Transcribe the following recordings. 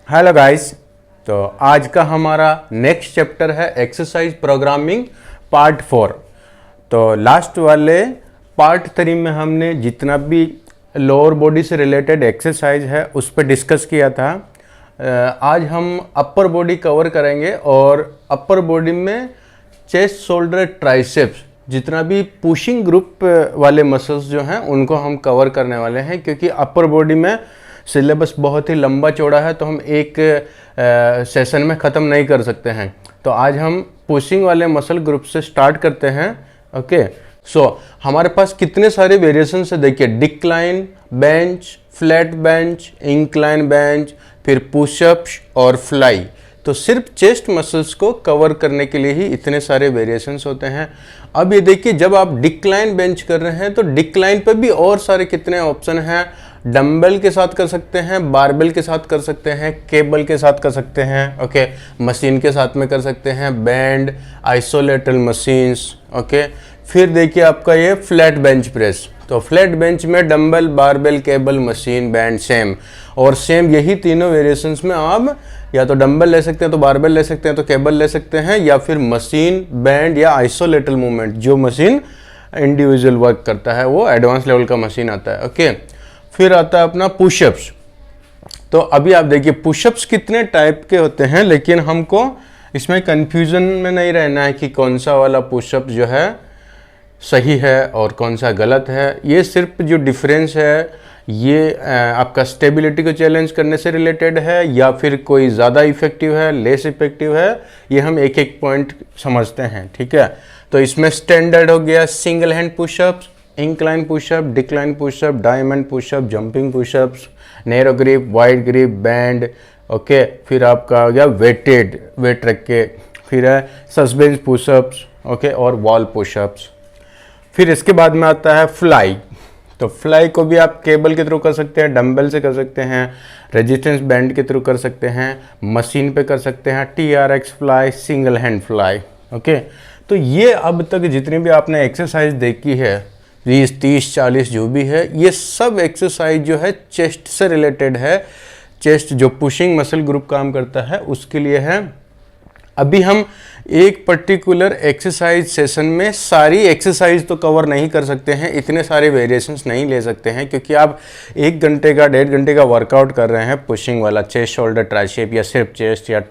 Hello guys. तो आज का हमारा नेक्स्ट चैप्टर है एक्सरसाइज प्रोग्रामिंग पार्ट 4। तो लास्ट वाले पार्ट 3 में हमने जितना भी लोअर बॉडी से रिलेटेड एक्सरसाइज है उस पर डिस्कस किया था। आज हम अपर बॉडी कवर करेंगे और अपर बॉडी में चेस्ट, शोल्डर, ट्राइसेप्स जितना भी पुशिंग ग्रुप वाले मसल्स जो हैं उनको हम कवर करने वाले हैं, क्योंकि अपर बॉडी में सिलेबस बहुत ही लंबा चौड़ा है तो हम एक सेशन में ख़त्म नहीं कर सकते हैं। तो आज हम पुशिंग वाले मसल ग्रुप से स्टार्ट करते हैं। ओके, सो हमारे पास कितने सारे वेरिएशन है देखिए। Decline bench, flat bench, incline bench, फिर पुशअप्स और फ्लाई। तो सिर्फ चेस्ट मसल्स को कवर करने के लिए ही इतने सारे वेरिएशंस होते हैं। अब ये देखिए, जब आप डिक्लाइन बेंच कर रहे हैं तो डिक्लाइन पे भी और सारे कितने ऑप्शन हैं। डंबल के साथ कर सकते हैं, बारबेल के साथ कर सकते हैं, केबल के साथ कर सकते हैं, ओके, मशीन के साथ में कर सकते हैं, बैंड, आइसोलेटल मशीन्स, ओके। फिर देखिए आपका ये फ्लैट बेंच प्रेस। तो फ्लैट बेंच में dumbbell, barbell, cable, machine, band same, और सेम यही तीनों वेरिएशंस में आप या तो डंबल ले सकते हैं, तो बारबेल ले सकते हैं, तो केबल ले सकते हैं, या फिर मशीन, बैंड या आइसोलेटल मूवमेंट, जो मशीन इंडिविजुअल वर्क करता है वो एडवांस लेवल का मशीन आता है, ओके। फिर आता है अपना पुशअप्स। तो अभी आप देखिए पुशअप्स कितने टाइप के होते हैं, लेकिन हमको इसमें कंफ्यूजन में नहीं रहना है कि कौन सा वाला पुशअप जो है सही है और कौन सा गलत है। ये सिर्फ जो डिफरेंस है ये आपका स्टेबिलिटी को चैलेंज करने से रिलेटेड है या फिर कोई ज़्यादा इफेक्टिव है, लेस इफेक्टिव है, ये हम एक एक पॉइंट समझते हैं, ठीक है। तो इसमें स्टैंडर्ड हो गया single hand pushups, incline pushup, decline pushup, diamond pushup, jumping pushups, narrow grip, wide grip, band, okay. फिर आपका हो गया वेटेड, वेट रख के, फिर है सस्पेंस पुशअप्स, ओके, और वॉल पुशअप्स। फिर इसके बाद में आता है फ्लाई। तो फ्लाई को भी आप केबल के थ्रू कर सकते हैं, डंबल से कर सकते हैं, रेजिस्टेंस बैंड के थ्रू कर सकते हैं, मशीन पे कर सकते हैं, TRX fly, single hand fly, okay. तो ये अब तक जितनी भी आपने एक्सरसाइज देखी है 20, 30, 40 जो भी है, ये सब एक्सरसाइज जो है चेस्ट से रिलेटेड है। चेस्ट जो पुशिंग मसल ग्रुप काम करता है उसके लिए है। अभी हम एक पर्टिकुलर एक्सरसाइज सेशन में सारी एक्सरसाइज तो कवर नहीं कर सकते हैं, इतने सारे वेरिएशंस नहीं ले सकते हैं, क्योंकि आप 1 घंटे का 1.5 घंटे का वर्कआउट कर रहे हैं पुशिंग वाला, चेस्ट, शोल्डर, ट्राइसेप, या सिर्फ चेस्ट या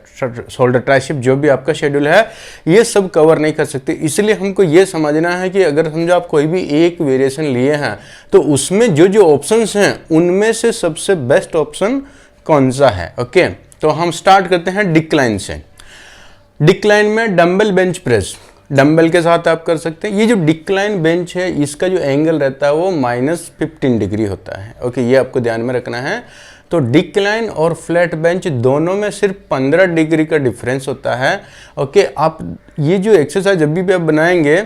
शोल्डर, ट्राइसेप, जो भी आपका शेड्यूल है ये सब कवर नहीं कर सकते। इसलिए हमको ये समझना है कि अगर समझो आप कोई भी एक वेरिएशन लिए हैं तो उसमें जो जो ऑप्शंस हैं उनमें से सबसे बेस्ट ऑप्शन कौन सा है, ओके। तो हम स्टार्ट करते हैं डिक्लाइन से। डिक्लाइन में डंबल बेंच प्रेस, डंबल के साथ आप कर सकते हैं। ये जो डिक्लाइन बेंच है इसका जो एंगल रहता है वो -15 डिग्री होता है, ओके, ये आपको ध्यान में रखना है। तो डिक्लाइन और फ्लैट बेंच दोनों में सिर्फ 15 डिग्री का डिफरेंस होता है, ओके। आप ये जो एक्सरसाइज जब भी आप बनाएंगे,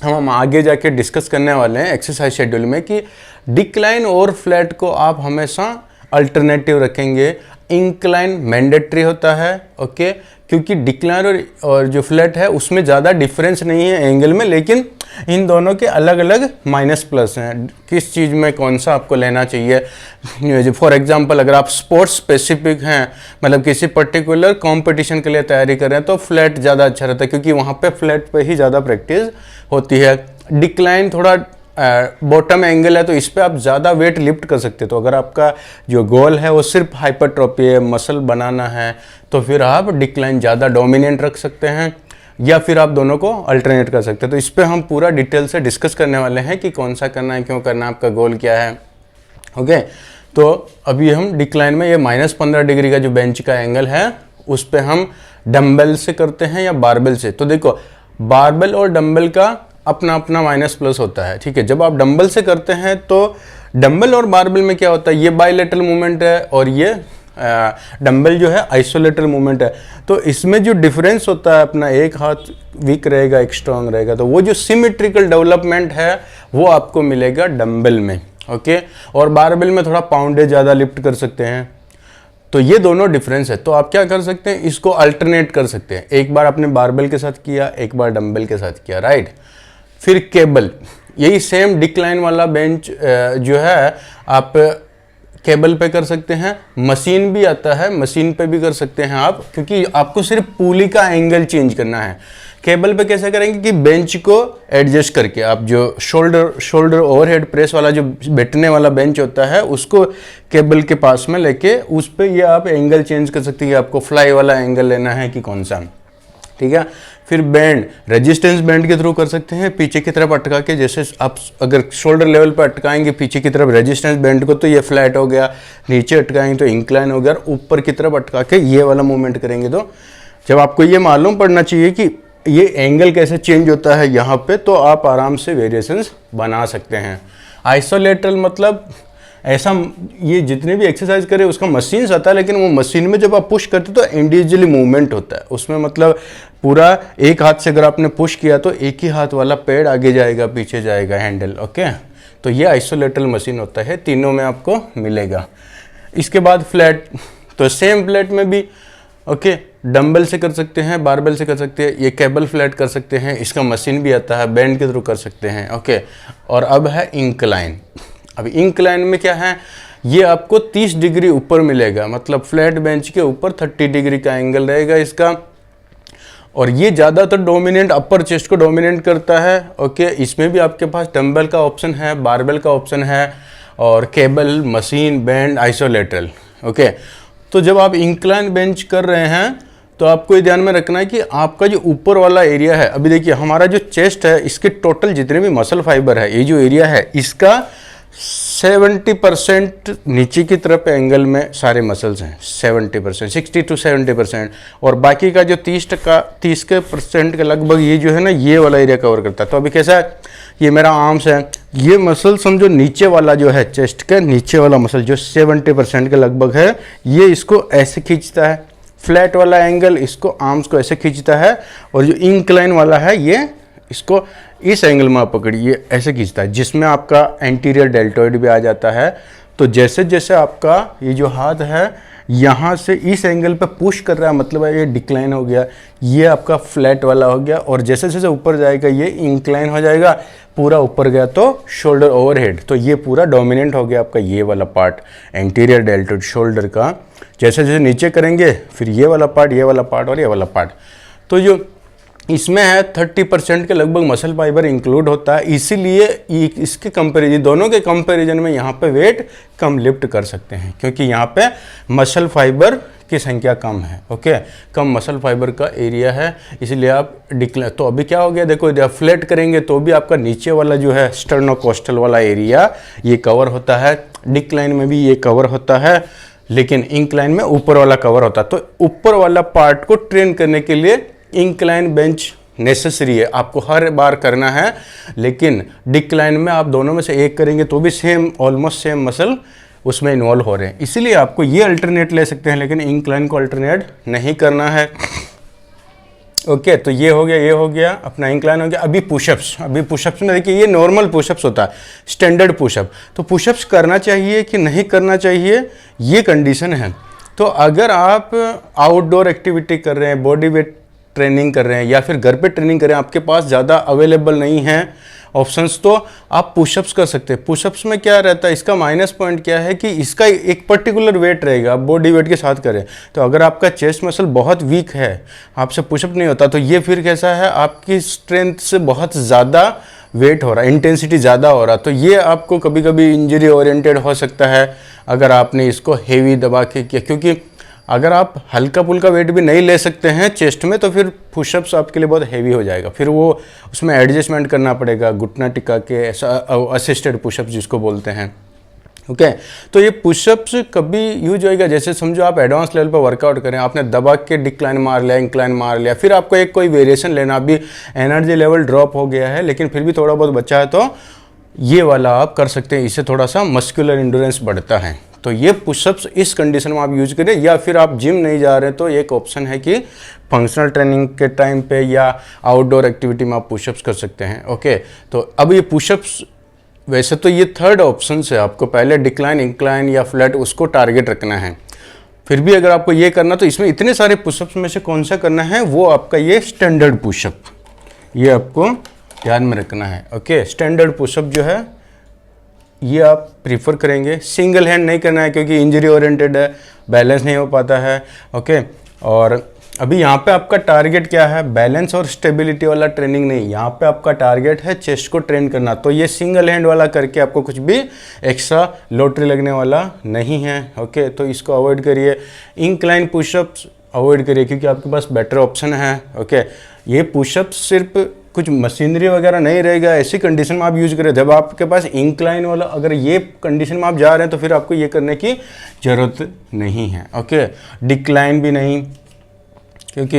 हम आगे जाके डिस्कस करने वाले हैं एक्सरसाइज शेड्यूल में, कि डिक्लाइन और फ्लैट को आप हमेशा अल्टरनेटिव रखेंगे। इंक्लाइन मैंडेटरी होता है, ओके, क्योंकि डिक्लाइन और जो फ्लैट है उसमें ज़्यादा डिफरेंस नहीं है एंगल में, लेकिन इन दोनों के अलग अलग माइनस प्लस हैं। किस चीज़ में कौन सा आपको लेना चाहिए। फॉर एग्जांपल अगर आप स्पोर्ट्स स्पेसिफिक हैं, मतलब किसी पर्टिकुलर कंपटीशन के लिए तैयारी कर रहे हैं, तो फ्लैट ज़्यादा अच्छा रहता है, क्योंकि वहाँ पे फ्लैट पे ही ज़्यादा प्रैक्टिस होती है। डिक्लाइन थोड़ा बॉटम एंगल है तो इस पे आप ज़्यादा वेट लिफ्ट कर सकते हैं। तो अगर आपका जो गोल है वो सिर्फ हाइपरट्रॉफी है, मसल बनाना है, तो फिर आप डिक्लाइन ज़्यादा डोमिनेंट रख सकते हैं, या फिर आप दोनों को अल्टरनेट कर सकते हैं। तो इस पे हम पूरा डिटेल से डिस्कस करने वाले हैं कि कौन सा करना है, क्यों करना है, आपका गोल क्या है, ओके। तो अभी हम डिक्लाइन में ये -15 डिग्री का जो बेंच का एंगल है उस पर हम डम्बल से करते हैं या बारबेल से। तो देखो बारबेल और डम्बल का अपना अपना माइनस प्लस होता है, ठीक है। जब आप डंबल से करते हैं तो डंबल और बारबेल में क्या होता है, ये बायलेटरल मूवमेंट है और ये डंबल जो है आइसोलेटरल मूवमेंट है। तो इसमें जो डिफरेंस होता है अपना, एक हाथ वीक रहेगा, एक स्ट्रांग रहेगा, तो वो जो सिमेट्रिकल डेवलपमेंट है वो आपको मिलेगा डंबल में, ओके। और बारबेल में थोड़ा पाउंडेज ज़्यादा लिफ्ट कर सकते हैं। तो ये दोनों डिफरेंस है। तो आप क्या कर सकते हैं, इसको अल्टरनेट कर सकते हैं। एक बार आपने बारबेल के साथ किया, एक बार डंबल के साथ किया, राइट। फिर केबल, यही सेम डिक्लाइन वाला बेंच जो है आप केबल पे कर सकते हैं, मशीन भी आता है, मशीन पे भी कर सकते हैं आप, क्योंकि आपको सिर्फ पुली का एंगल चेंज करना है। केबल पे कैसे करेंगे कि बेंच को एडजस्ट करके आप जो शोल्डर ओवरहेड प्रेस वाला जो बैठने वाला बेंच होता है उसको केबल के पास में लेके उस पे ये आप एंगल चेंज कर सकते हैं, आपको फ्लाई वाला एंगल लेना है कि कौन सा, ठीक है। फिर बैंड, रेजिस्टेंस बैंड के थ्रू कर सकते हैं, पीछे की तरफ अटका के, जैसे आप अगर शोल्डर लेवल पर अटकाएंगे पीछे की तरफ रेजिस्टेंस बैंड को तो ये फ्लैट हो गया, नीचे अटकाएंगे तो इंक्लाइन हो गया, और ऊपर की तरफ अटका के ये वाला मूवमेंट करेंगे तो जब आपको ये मालूम पड़ना चाहिए कि ये एंगल कैसे चेंज होता है यहाँ पे, तो आप आराम से वेरिएशंस बना सकते हैं। आइसोलेटरल मतलब ऐसा, ये जितने भी एक्सरसाइज करें उसका मशीन आता है, लेकिन वो मशीन में जब आप पुश करते तो इंडिविजुअली मूवमेंट होता है उसमें, मतलब पूरा एक हाथ से अगर आपने पुश किया तो एक ही हाथ वाला पैड आगे जाएगा पीछे जाएगा हैंडल, ओके। तो ये आइसोलेटरल मशीन होता है, तीनों में आपको मिलेगा। इसके बाद फ्लैट, तो सेम फ्लैट में भी ओके डंबल से कर सकते हैं, बारबेल से कर सकते हैं, ये केबल फ्लैट कर सकते हैं, इसका मशीन भी आता है, बैंड के थ्रू कर सकते हैं, ओके। और अब है इंक्लाइन। अब इंक्लाइन में क्या है, ये आपको 30 डिग्री ऊपर मिलेगा, मतलब फ्लैट बेंच के ऊपर 30 डिग्री का एंगल रहेगा इसका, और ये ज़्यादातर डोमिनेंट अपर चेस्ट को डोमिनेट करता है, ओके। इसमें भी आपके पास डंबल का ऑप्शन है, बारबेल का ऑप्शन है, और केबल, मशीन, बैंड, आइसोलेटरल, ओके। तो जब आप इंक्लाइन बेंच कर रहे हैं तो आपको ये ध्यान में रखना है कि आपका जो ऊपर वाला एरिया है, अभी देखिए हमारा जो चेस्ट है इसके टोटल जितने भी मसल फाइबर है, ये जो एरिया है इसका 70% नीचे की तरफ एंगल में सारे मसल्स हैं, 70%, 60 to 70%, और बाकी का जो 30% के लगभग ये जो है ना ये वाला एरिया कवर करता है। तो अभी कैसा है, ये मेरा आर्म्स है, ये मसल समझो नीचे वाला जो है चेस्ट का नीचे वाला मसल जो 70% के लगभग है, ये इसको ऐसे खींचता है, फ्लैट वाला एंगल इसको आर्म्स को ऐसे खींचता है, और जो इंक्लाइन वाला है ये इसको इस एंगल में आप पकड़िए ऐसे खींचता है, जिसमें आपका एंटीरियर डेल्टोइड भी आ जाता है। तो जैसे जैसे आपका ये जो हाथ है यहाँ से इस एंगल पे पुश कर रहा है, मतलब ये डिक्लाइन हो गया, ये आपका फ्लैट वाला हो गया, और जैसे जैसे ऊपर जाएगा ये इंक्लाइन हो जाएगा, पूरा ऊपर गया तो शोल्डर ओवरहेड, तो ये पूरा डोमिनेंट हो गया आपका ये वाला पार्ट एंटीरियर डेल्टोइड शोल्डर का। जैसे जैसे नीचे करेंगे फिर ये वाला पार्ट, ये वाला पार्ट और ये वाला पार्ट, तो जो इसमें है 30% के लगभग मसल फाइबर इंक्लूड होता है, इसीलिए इसके कंपैरिजन, दोनों के कंपैरिजन में यहाँ पे वेट कम लिफ्ट कर सकते हैं, क्योंकि यहाँ पे मसल फाइबर की संख्या कम है, ओके, कम मसल फाइबर का एरिया है, इसलिए आप डिक्लाइन। तो अभी क्या हो गया देखो, जब फ्लैट करेंगे तो भी आपका नीचे वाला जो है स्टर्नोकोस्टल वाला एरिया ये कवर होता है, डिक्लाइन में भी ये कवर होता है, लेकिन इंक्लाइन में ऊपर वाला कवर होता है। तो ऊपर वाला पार्ट को ट्रेन करने के लिए इंक्लाइन बेंच नेसेसरी है, आपको हर बार करना है, लेकिन डिक्लाइन में आप दोनों में से एक करेंगे तो भी सेम, ऑलमोस्ट सेम मसल उसमें इन्वॉल्व हो रहे हैं, इसीलिए आपको ये अल्टरनेट ले सकते हैं, लेकिन इंक्लाइन को अल्टरनेट नहीं करना है, ओके। तो ये हो गया, ये हो गया अपना इंक्लाइन हो गया। अभी पुशअप्स, अभी पुशअप्स में देखिए ये नॉर्मल पुशअप्स होता है, स्टैंडर्ड पुशअप। तो पुशअप्स करना चाहिए कि नहीं करना चाहिए, ये कंडीशन है। तो अगर आप आउटडोर एक्टिविटी कर रहे हैं, बॉडी वेट ट्रेनिंग कर रहे हैं, या फिर घर पे ट्रेनिंग कर रहे हैं, आपके पास ज़्यादा अवेलेबल नहीं है ऑप्शंस, तो आप पुशअप्स कर सकते हैं। पुशअप्स में क्या रहता है, इसका माइनस पॉइंट क्या है कि इसका एक पर्टिकुलर वेट रहेगा, आप बॉडी वेट के साथ करें। तो अगर आपका चेस्ट मसल बहुत वीक है, आपसे पुशअप नहीं होता, तो ये फिर कैसा है, आपकी स्ट्रेंथ से बहुत ज़्यादा वेट हो रहा है, इंटेंसिटी ज़्यादा हो रहा है, तो ये आपको कभी कभी इंजरी ओरिएंटेड हो सकता है अगर आपने इसको हेवी दबा के किया, क्योंकि अगर आप हल्का फुल्का वेट भी नहीं ले सकते हैं चेस्ट में, तो फिर पुशअप्स आपके लिए बहुत हेवी हो जाएगा, फिर वो उसमें एडजस्टमेंट करना पड़ेगा, घुटना टिका के, ऐसा असिस्टेड पुशअप्स जिसको बोलते हैं, ओके। तो ये पुशअप्स कभी यूज होएगा, जैसे समझो आप एडवांस लेवल पर वर्कआउट करें, आपने दबा के डिक्लाइन मार लिया, इंक्लाइन मार लिया, फिर आपको एक कोई वेरिएशन लेना, अभी एनर्जी लेवल ड्रॉप हो गया है लेकिन फिर भी थोड़ा बहुत बचा है, तो ये वाला आप कर सकते हैं, इससे थोड़ा सा मस्कुलर इंड्योरेंस बढ़ता है। तो ये पुशअप्स इस कंडीशन में आप यूज करें, या फिर आप जिम नहीं जा रहे तो एक ऑप्शन है कि फंक्शनल ट्रेनिंग के टाइम पे या आउटडोर एक्टिविटी में आप पुशअप्स कर सकते हैं, ओके। तो अब ये पुशअप्स, वैसे तो ये थर्ड ऑप्शन है, आपको पहले डिक्लाइन, इंक्लाइन या फ्लैट उसको टारगेट रखना है, फिर भी अगर आपको ये करना तो इसमें इतने सारे पुशअप्स में से कौन सा करना है, वो आपका ये स्टैंडर्ड पुशअप, ये आपको ध्यान में रखना है, ओके। स्टैंडर्ड पुशअप जो है ये आप प्रीफर करेंगे। सिंगल हैंड नहीं करना है क्योंकि इंजरी ओरिएंटेड है, बैलेंस नहीं हो पाता है। ओके, और अभी यहाँ पे आपका टारगेट क्या है, बैलेंस और स्टेबिलिटी वाला ट्रेनिंग नहीं, यहाँ पे आपका टारगेट है चेस्ट को ट्रेन करना। तो ये सिंगल हैंड वाला करके आपको कुछ भी एक्स्ट्रा लॉटरी लगने वाला नहीं है। ओके, तो इसको अवॉइड करिए। इंक्लाइन पुशअप्स अवॉइड करिए क्योंकि आपके पास बेटर ऑप्शन है। ओके, ये पुशअप्स सिर्फ कुछ मशीनरी वगैरह नहीं रहेगा, ऐसी कंडीशन में आप यूज करें जब आपके पास इंक्लाइन वाला, अगर ये कंडीशन में आप जा रहे हैं तो फिर आपको ये करने की ज़रूरत नहीं है। ओके, डिक्लाइन भी नहीं, क्योंकि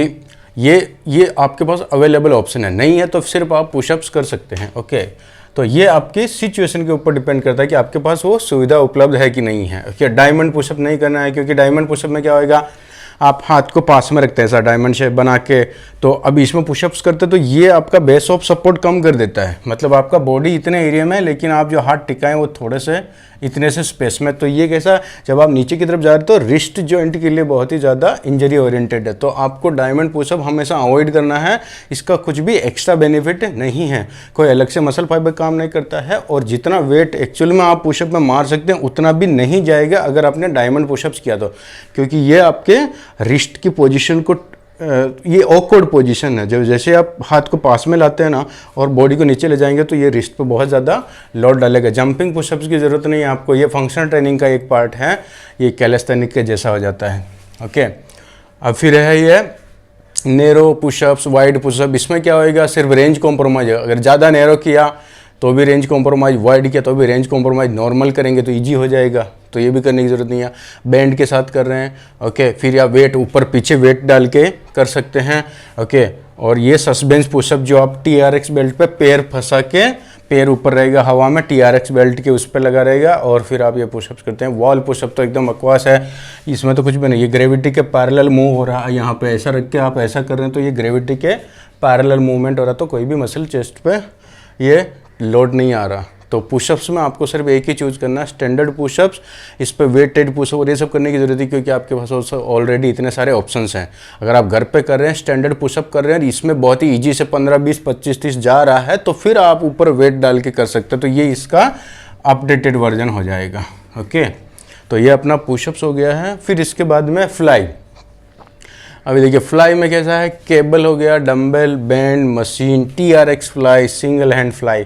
ये आपके पास अवेलेबल ऑप्शन है, नहीं है तो सिर्फ आप पुशअप्स कर सकते हैं। ओके, तो ये आपकी सिचुएशन के ऊपर डिपेंड करता है कि आपके पास वो सुविधा उपलब्ध है कि नहीं है। ओके, डायमंड पुशअप नहीं करना है क्योंकि डायमंड पुशअप में क्या होएगा, आप हाथ को पास में रखते हैं ऐसा डायमंड शेप बना के, तो अब इसमें पुशअप्स करते तो ये आपका बेस ऑफ सपोर्ट कम कर देता है। मतलब आपका बॉडी इतने एरिया में है लेकिन आप जो हाथ टिकाएं वो थोड़े से इतने से स्पेस में, तो ये कैसा, जब आप नीचे की तरफ जा रहे हो तो रिस्ट जॉइंट के लिए बहुत ही ज़्यादा इंजरी ओरिएंटेड है। तो आपको डायमंड पुशअप हमेशा अवॉइड करना है, इसका कुछ भी एक्स्ट्रा बेनिफिट नहीं है, कोई अलग से मसल फाइबर काम नहीं करता है, और जितना वेट एक्चुअल में आप पुशअप में मार सकते हैं उतना भी नहीं जाएगा अगर आपने डायमंड पुशअप्स किया तो, क्योंकि ये आपके रिस्ट की पोजीशन को, ये ऑकवर्ड पोजीशन है, जब जैसे आप हाथ को पास में लाते हैं ना और बॉडी को नीचे ले जाएंगे तो ये रिस्ट पे बहुत ज़्यादा लोड डालेगा। जंपिंग पुशअप्स की ज़रूरत नहीं है आपको, ये फंक्शनल ट्रेनिंग का एक पार्ट है, ये कैलिस्थेनिक के जैसा हो जाता है। ओके, अब फिर है ये नैरो पुशअप्स, वाइड पुशअप, इसमें क्या होएगा, सिर्फ रेंज कॉम्प्रोमाइज है। अगर ज़्यादा नैरो किया तो भी रेंज कॉम्प्रोमाइज, वाइड किया तो भी रेंज कॉम्प्रोमाइज, नॉर्मल करेंगे तो ईजी हो जाएगा, तो ये भी करने की ज़रूरत नहीं है। बैंड के साथ कर रहे हैं, ओके, फिर या वेट ऊपर पीछे वेट डाल के कर सकते हैं। ओके, और ये सस्पेंस पुशअप जो आप TRX बेल्ट पे पैर फंसा के, पैर ऊपर रहेगा हवा में, TRX बेल्ट के उस पर लगा रहेगा और फिर आप ये पुशअप्स करते हैं। वॉल पुशअप तो एकदम बकवास है, इसमें तो कुछ भी नहीं, ये ग्रेविटी के पैरेलल मूव हो रहा है, यहाँ पे ऐसा रख के आप ऐसा कर रहे हैं तो ये ग्रेविटी के पैरेलल मूवमेंट हो रहा है, तो कोई भी मसल चेस्ट पे ये लोड नहीं आ रहा। तो पुशअप्स में आपको सिर्फ एक ही चूज़ करना है, स्टैंडर्ड पुशअप्स, इस पर वेटेड पुशअप और ये सब करने की ज़रूरत है क्योंकि आपके पास ऑलरेडी इतने सारे ऑप्शंस हैं। अगर आप घर पे कर रहे हैं, स्टैंडर्ड पुशअप कर रहे हैं, इसमें बहुत ही ईजी से 15, 20, 25, 30 जा रहा है, तो फिर आप ऊपर वेट डाल के कर सकते हैं, तो ये इसका अपडेटेड वर्जन हो जाएगा। ओके, तो ये अपना पुशअप्स हो गया है। फिर इसके बाद में फ्लाई। अभी देखिए फ्लाई में कैसा है, केबल हो गया, dumbbell, band, machine, TRX fly, single hand fly.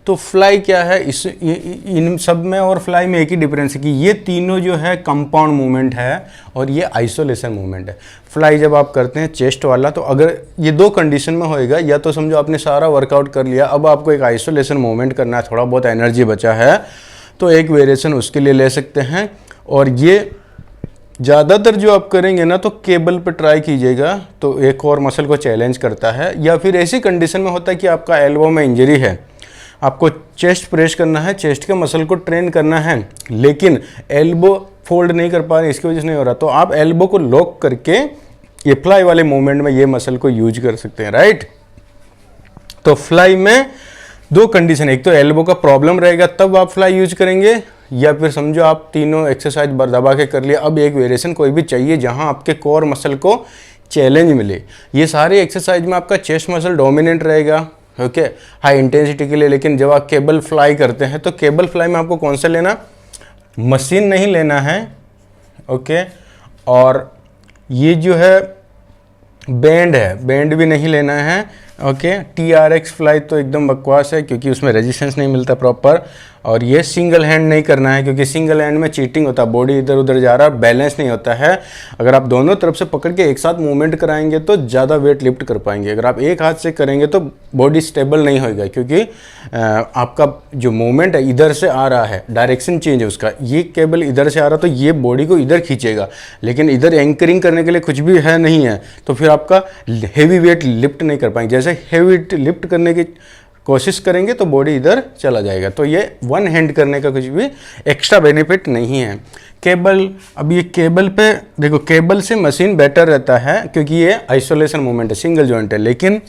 तो फ्लाई क्या है, इन सब में और फ्लाई में एक ही डिफरेंस है कि ये तीनों जो है कंपाउंड मूवमेंट है और ये आइसोलेशन मूवमेंट है। फ्लाई जब आप करते हैं चेस्ट वाला, तो अगर ये दो कंडीशन में होएगा, या तो समझो आपने सारा वर्कआउट कर लिया, अब आपको एक आइसोलेशन मूवमेंट करना है, थोड़ा बहुत एनर्जी बचा है, तो एक वेरिएशन उसके लिए ले सकते हैं। और ये ज़्यादातर जो आप करेंगे ना तो केबल पे ट्राई कीजिएगा, तो एक और मसल को चैलेंज करता है। या फिर ऐसी कंडीशन में होता है कि आपका एल्बो में इंजरी है, आपको चेस्ट प्रेस करना है, चेस्ट के मसल को ट्रेन करना है, लेकिन एल्बो फोल्ड नहीं कर पा रहे, इसकी वजह से नहीं हो रहा, तो आप एल्बो को लॉक करके ये फ्लाई वाले मूवमेंट में ये मसल को यूज कर सकते हैं, राइट। तो फ्लाई में दो कंडीशन, एक तो एल्बो का प्रॉब्लम रहेगा तब आप फ्लाई यूज करेंगे, या फिर समझो आप तीनों एक्सरसाइज दबा के कर लिया, अब एक वेरिएशन कोई भी चाहिए जहां आपके कोर मसल को चैलेंज मिले। ये सारे एक्सरसाइज में आपका चेस्ट मसल डोमिनेंट रहेगा, ओके, हाई इंटेंसिटी के लिए। लेकिन जब आप केबल फ्लाई करते हैं तो केबल फ्लाई में आपको कौन सा लेना, मशीन नहीं लेना है, ओके, और ये जो है बैंड है, बैंड भी नहीं लेना है, ओके। TRX फ्लाई तो एकदम बकवास है क्योंकि उसमें रेजिस्टेंस नहीं मिलता प्रॉपर, और ये सिंगल हैंड नहीं करना है क्योंकि सिंगल हैंड में चीटिंग होता है, बॉडी इधर उधर जा रहा है, बैलेंस नहीं होता है। अगर आप दोनों तरफ से पकड़ के एक साथ मूवमेंट कराएंगे तो ज़्यादा वेट लिफ्ट कर पाएंगे। अगर आप एक हाथ से करेंगे तो बॉडी स्टेबल नहीं होएगा क्योंकि आपका जो मूवमेंट है इधर से आ रहा है, डायरेक्शन चेंज है उसका, ये केबल इधर से आ रहा तो ये बॉडी को इधर खींचेगा, लेकिन इधर एंकरिंग करने के लिए कुछ भी है नहीं है, तो फिर आपका हैवी वेट लिफ्ट नहीं कर पाएंगे। जैसे हैवी लिफ्ट करने की कोशिश करेंगे तो बॉडी इधर चला जाएगा, तो ये वन हैंड करने का कुछ भी एक्स्ट्रा बेनिफिट नहीं है। केबल, अब ये केबल पे देखो, केबल से मशीन बेटर रहता है क्योंकि ये आइसोलेशन मूवमेंट है, सिंगल जॉइंट है, लेकिन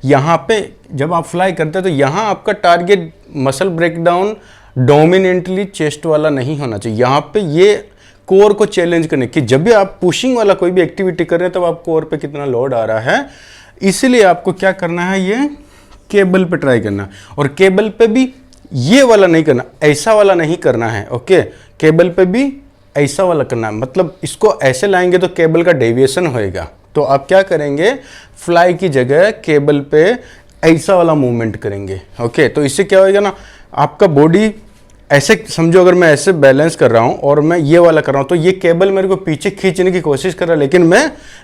यहाँ पे जब आप फ्लाई करते हैं तो यहाँ आपका target muscle breakdown dominantly chest वाला नहीं होना चाहिए। यहाँ पे ये कोर को चैलेंज करने की, जब भी आप पुशिंग वाला कोई भी एक्टिविटी कर रहे हैं तब आप कोर पे कितना लोड आ रहा है, इसलिए आपको क्या करना है, ये केबल पे ट्राई करना। और केबल पे भी ये वाला नहीं करना, ऐसा वाला नहीं करना है। ओके, केबल पे भी ऐसा वाला करना है, मतलब इसको ऐसे लाएंगे तो केबल का डेविएशन होएगा। तो आप क्या करेंगे, फ्लाई की जगह केबल पे ऐसा वाला मूवमेंट करेंगे। ओके, तो इससे क्या होएगा ना, आपका बॉडी ऐसे समझो, अगर मैं ऐसे बैलेंस कर रहा हूँ और मैं ये वाला कर रहा हूँ तो ये केबल मेरे को पीछे खींचने की कोशिश कर रहा है, लेकिन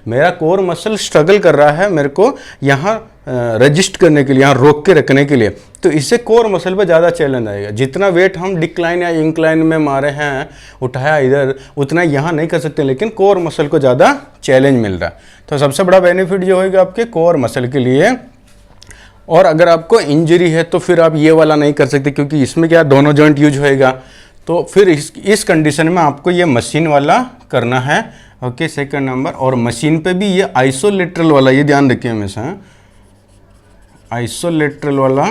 मेरा कोर मसल स्ट्रगल कर रहा है मेरे को यहाँ रजिस्ट करने के लिए, यहाँ रोक के रखने के लिए। तो इससे कोर मसल पे ज़्यादा चैलेंज आएगा। जितना वेट हम डिक्लाइन या इंक्लाइन में मारे हैं, उठाया इधर, उतना यहाँ नहीं कर सकते, लेकिन कोर मसल को ज़्यादा चैलेंज मिल रहा है। तो सबसे बड़ा बेनिफिट जो होगा आपके कोर मसल के लिए। और अगर आपको इंजरी है तो फिर आप ये वाला नहीं कर सकते, क्योंकि इसमें क्या दोनों जॉइंट यूज होएगा। तो फिर इस कंडीशन में आपको ये मशीन वाला करना है। Okay, second number. और मशीन पे भी ये आइसोलेटरल वाला, ये ध्यान रखिए हमेशा, आइसोलेटरल वाला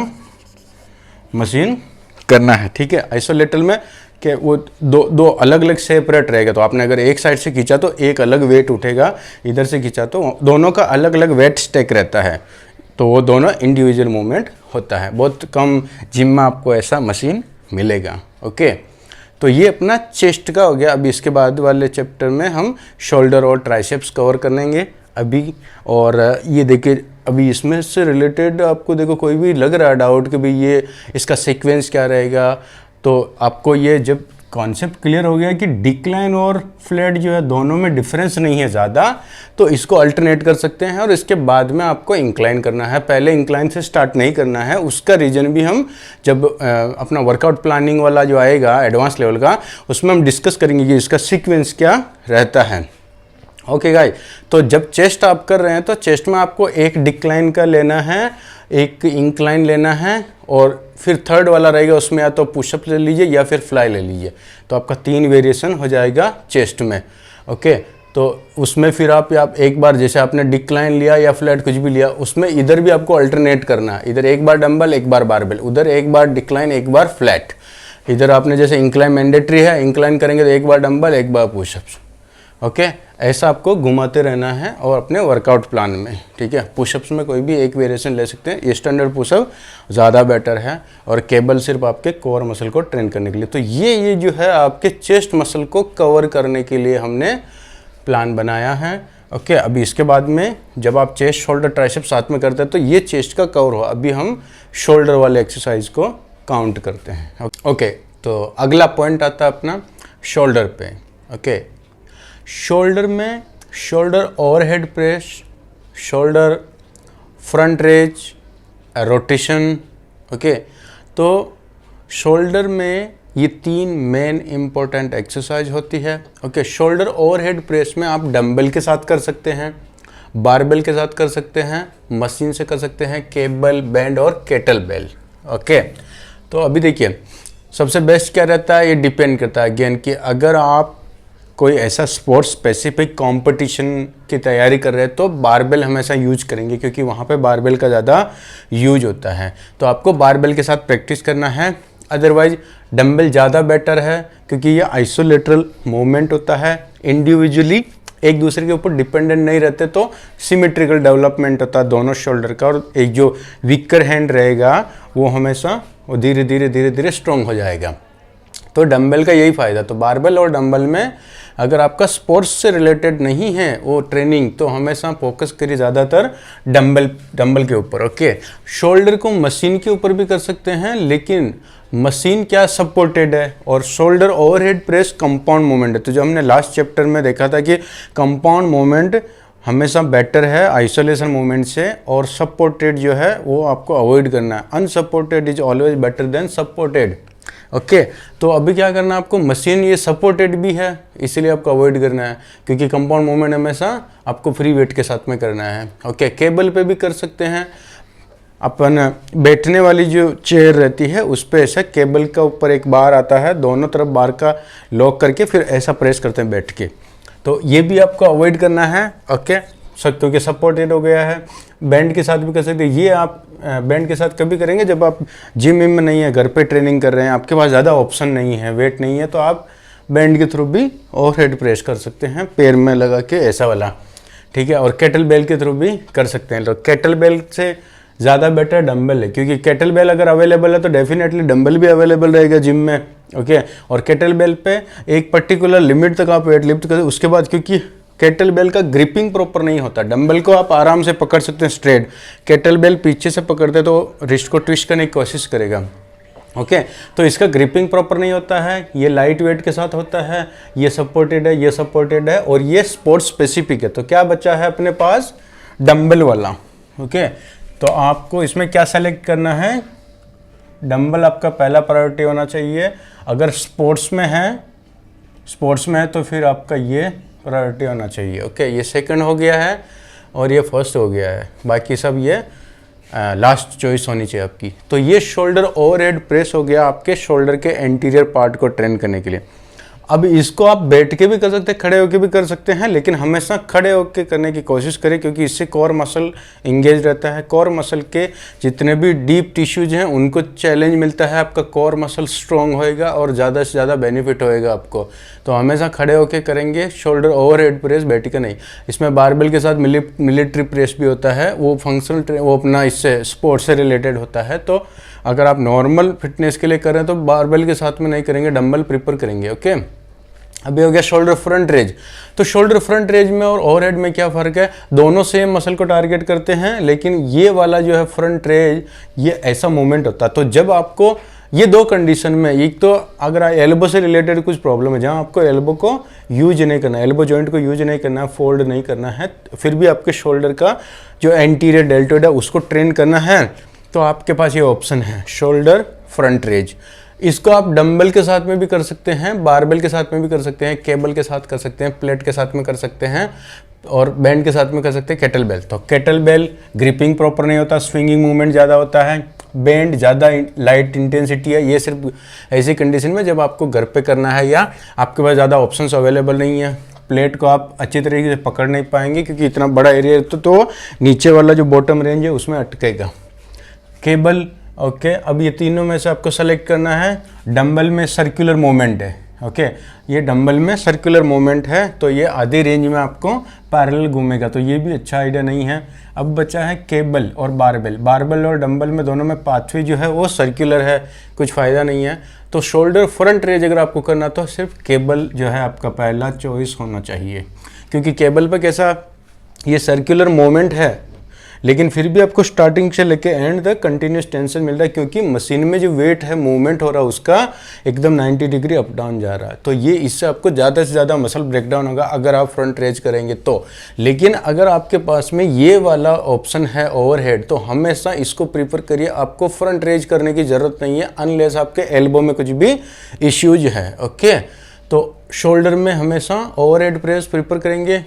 मशीन करना है। ठीक है, आइसोलेटरल में कि वो दो अलग अलग सेपरेट रहेगा। तो आपने अगर एक साइड से खींचा तो एक अलग वेट उठेगा, इधर से खींचा तो दोनों का अलग अलग वेट स्टेक रहता है। तो वो दोनों इंडिविजुअल मूवमेंट होता है। बहुत कम जिम में आपको ऐसा मशीन मिलेगा। ओके, तो ये अपना चेस्ट का हो गया। अभी इसके बाद वाले चैप्टर में हम शोल्डर और ट्राइसेप्स कवर करेंगे अभी। और ये देखिए, अभी इसमें से रिलेटेड आपको देखो कोई भी लग रहा है डाउट कि भाई ये इसका सीक्वेंस क्या रहेगा, तो आपको ये जब कॉन्सेप्ट क्लियर हो गया कि डिक्लाइन और फ्लैट जो है दोनों में डिफरेंस नहीं है ज़्यादा, तो इसको अल्टरनेट कर सकते हैं। और इसके बाद में आपको इंक्लाइन करना है, पहले इंक्लाइन से स्टार्ट नहीं करना है। उसका रीज़न भी हम जब अपना वर्कआउट प्लानिंग वाला जो आएगा एडवांस लेवल का, उसमें हम डिस्कस करेंगे कि इसका सीक्वेंस क्या रहता है। ओके गाइस, तो जब चेस्ट आप कर रहे हैं तो चेस्ट में आपको एक डिक्लाइन का लेना है, एक इंक्लाइन लेना है, और फिर थर्ड वाला रहेगा उसमें या तो पुशअप ले लीजिए या फिर फ्लाई ले लीजिए। तो आपका 3 वेरिएशन हो जाएगा चेस्ट में। ओके, तो उसमें फिर आप एक बार जैसे आपने डिक्लाइन लिया या फ्लैट कुछ भी लिया, उसमें इधर भी आपको अल्टरनेट करना है। इधर एक बार डंबल, एक बार बारबेल, उधर एक बार डिक्लाइन, एक बार फ्लैट। इधर आपने जैसे इंक्लाइन मैंडेटरी है, इंक्लाइन करेंगे तो एक बार डंबल, एक बार पुशअप्स। ओके, ऐसा आपको घुमाते रहना है और अपने वर्कआउट प्लान में। ठीक है, पुशअप्स में कोई भी एक वेरिएशन ले सकते हैं। ये स्टैंडर्ड पुशअप ज़्यादा बेटर है, और केबल सिर्फ आपके कोर मसल को ट्रेन करने के लिए। तो ये जो है आपके चेस्ट मसल को कवर करने के लिए हमने प्लान बनाया है। ओके, अभी इसके बाद में जब आप चेस्ट, शोल्डर, ट्राइसेप साथ में करते हैं तो ये चेस्ट का कवर हो। अभी हम शोल्डर वाले एक्सरसाइज को काउंट करते हैं। ओके, तो अगला पॉइंट आता है अपना शोल्डर पे। ओके, शोल्डर में shoulder overhead press, shoulder front raise, rotation. Okay, तो शोल्डर में ये 3 मेन इंपॉर्टेंट एक्सरसाइज होती है। ओके, शोल्डर ओवरहेड प्रेस में आप डंबल के साथ कर सकते हैं, बारबेल के साथ कर सकते हैं, मशीन से कर सकते हैं, केबल बैंड और केटल बेल। ओके, तो अभी देखिए सबसे बेस्ट क्या रहता है, ये डिपेंड करता है अगेन कि अगर आप कोई ऐसा स्पोर्ट्स स्पेसिफिक कंपटीशन की तैयारी कर रहे हैं तो बारबेल हमेशा यूज करेंगे, क्योंकि वहाँ पे बारबेल का ज़्यादा यूज होता है। तो आपको बारबेल के साथ प्रैक्टिस करना है। अदरवाइज डंबल ज़्यादा बेटर है, क्योंकि ये आइसोलेटरल मूवमेंट होता है, इंडिविजुअली एक दूसरे के ऊपर डिपेंडेंट नहीं रहते, तो सिमेट्रिकल डेवलपमेंट होता है दोनों शोल्डर का। और एक जो वीकर हैंड रहेगा वो हमेशा वो धीरे धीरे स्ट्रॉन्ग हो जाएगा। तो डंबल का यही फ़ायदा। तो बारबेल और डंबल में अगर आपका स्पोर्ट्स से रिलेटेड नहीं है वो ट्रेनिंग, तो हमेशा फोकस करिए ज़्यादातर डंबल के ऊपर। ओके, शोल्डर को मशीन के ऊपर भी कर सकते हैं, लेकिन मशीन क्या सपोर्टेड है और shoulder overhead press compound movement है। तो जो हमने लास्ट चैप्टर में देखा था कि कंपाउंड मूवमेंट हमेशा बेटर है आइसोलेशन मूवमेंट से, और सपोर्टेड जो है वो आपको अवॉइड करना है। Unsupported is always better than supported. Okay, तो अभी क्या करना है आपको, मशीन ये सपोर्टेड भी है इसीलिए आपको अवॉइड करना है, क्योंकि कंपाउंड मूवमेंट हमेशा आपको फ्री वेट के साथ में करना है। ओके, केबल पे भी कर सकते हैं। अपन बैठने वाली जो चेयर रहती है उस पर ऐसा केबल का ऊपर एक बार आता है, दोनों तरफ बार का लॉक करके फिर ऐसा प्रेस करते हैं बैठ के। तो ये भी आपको अवॉइड करना है। ओके, क्योंकि सपोर्टेड हो गया है। बैंड के साथ भी कर सकते हैं। ये आप बैंड के साथ कभी करेंगे जब आप जिम में नहीं है, घर पे ट्रेनिंग कर रहे हैं, आपके पास ज़्यादा ऑप्शन नहीं है, वेट नहीं है, तो आप बैंड के थ्रू भी ओवरहेड प्रेस कर सकते हैं पैर में लगा के, ऐसा वाला। ठीक है, और केटल बेल के थ्रू भी कर सकते हैं। तो केटल बेल से ज़्यादा बेटर डंबल है, क्योंकि केटल बेल अगर अवेलेबल है तो डेफिनेटली डंबल भी अवेलेबल रहेगा जिम में। ओके, और केटल बेल पे एक पर्टिकुलर लिमिट तक आप वेट लिफ्ट करें, उसके बाद क्योंकि केटल बेल का ग्रिपिंग प्रॉपर नहीं होता। डंबल को आप आराम से पकड़ सकते हैं स्ट्रेट, केटल बेल पीछे से पकड़ते तो रिस्ट को ट्विस्ट करने की कोशिश करेगा। ओके, तो इसका ग्रिपिंग प्रॉपर नहीं होता है, ये लाइट वेट के साथ होता है, ये सपोर्टेड है, ये सपोर्टेड है, और ये स्पोर्ट स्पेसिफिक है। तो क्या बचा है अपने पास? डंबल वाला। ओके, तो आपको इसमें क्या सेलेक्ट करना है? डंबल आपका पहला प्रायोरिटी होना चाहिए। अगर स्पोर्ट्स में है तो फिर आपका ये प्रायोरिटी होना चाहिए। ओके, ये सेकंड हो गया है और ये फर्स्ट हो गया है, बाकी सब ये लास्ट चॉइस होनी चाहिए आपकी। तो ये शोल्डर ओवरहेड प्रेस हो गया आपके शोल्डर के एंटीरियर पार्ट को ट्रेन करने के लिए। अब इसको आप बैठ के भी कर सकते हैं, खड़े होके भी कर सकते हैं, लेकिन हमेशा खड़े होके करने की कोशिश करें, क्योंकि इससे कोर मसल इंगेज रहता है। कोर मसल के जितने भी डीप टिश्यूज हैं उनको चैलेंज मिलता है, आपका कोर मसल स्ट्रॉन्ग होएगा और ज़्यादा से ज़्यादा बेनिफिट होएगा आपको। तो हमेशा खड़े होके करेंगे शोल्डर ओवरहेड प्रेस, बैठ के नहीं। इसमें बारबेल के साथ मिलिट्री प्रेस भी होता है, वो फंक्शनल, वो अपना इससे स्पोर्ट्स से रिलेटेड होता है। तो अगर आप नॉर्मल फिटनेस के लिए करें तो बारबेल के साथ में नहीं करेंगे, डंबल प्रिफर करेंगे। ओके, अभी हो गया शोल्डर फ्रंट रेज। तो शोल्डर फ्रंट रेज में और ओवरहेड में क्या फ़र्क है? दोनों सेम मसल को टारगेट करते हैं, लेकिन ये वाला जो है फ्रंट रेज, ये ऐसा मूवमेंट होता है। तो जब आपको ये दो कंडीशन में, एक तो अगर एल्बो से रिलेटेड कुछ प्रॉब्लम है, जहाँ आपको एल्बो को यूज नहीं करना है, एल्बो जॉइंट को यूज नहीं करना है, फोल्ड नहीं करना है, फिर भी आपके शोल्डर का जो एंटीरियर डेल्टोइड है उसको ट्रेन करना है, तो आपके पास ये ऑप्शन है शोल्डर फ्रंट रेज। इसको आप डंबल के साथ में भी कर सकते हैं, बारबेल के साथ में भी कर सकते हैं, केबल के साथ कर सकते हैं, प्लेट के साथ में कर सकते हैं, और बैंड के साथ में कर सकते हैं केटल बेल। तो केटल बेल ग्रिपिंग प्रॉपर नहीं होता, स्विंगिंग मूवमेंट ज़्यादा होता है, बैंड ज़्यादा लाइट इंटेंसिटी है। ये सिर्फ ऐसी कंडीशन में जब आपको घर पे करना है या आपके पास ज़्यादा ऑप्शंस अवेलेबल नहीं है। प्लेट को आप अच्छी तरीके से पकड़ नहीं पाएंगे, क्योंकि इतना बड़ा एरिया तो नीचे वाला जो बॉटम रेंज है उसमें अटकेगा। केबल, ओके, अब ये तीनों में से आपको सेलेक्ट करना है। डंबल में सर्कुलर मूवमेंट है, ओके, ये डंबल में सर्कुलर मूवमेंट है, तो ये आधी रेंज में आपको पैरेलल घूमेगा, तो ये भी अच्छा आइडिया नहीं है। अब बचा है केबल और बारबेल। बारबेल और डंबल में दोनों में पाथवे जो है वो सर्कुलर है, कुछ फ़ायदा नहीं है। तो शोल्डर फ्रंट रेज अगर आपको करना तो सिर्फ केबल जो है आपका पहला चॉइस होना चाहिए, क्योंकि केबल पे कैसा ये सर्कुलर मूवमेंट है, लेकिन फिर भी आपको स्टार्टिंग से लेके एंड तक कंटिन्यूस टेंशन मिल रहा है, क्योंकि मशीन में जो वेट है, मूवमेंट हो रहा है उसका एकदम 90 डिग्री अप डाउन जा रहा है। तो ये इससे आपको ज़्यादा से ज़्यादा मसल ब्रेकडाउन होगा अगर आप फ्रंट रेज करेंगे तो। लेकिन अगर आपके पास में ये वाला ऑप्शन है ओवरहेड, तो हमेशा इसको प्रीफर करिए। आपको फ्रंट रेज करने की ज़रूरत नहीं है अनलेस आपके एल्बो में कुछ भी इश्यूज है। ओके, तो शोल्डर में हमेशा ओवरहेड प्रेस प्रीफर करेंगे।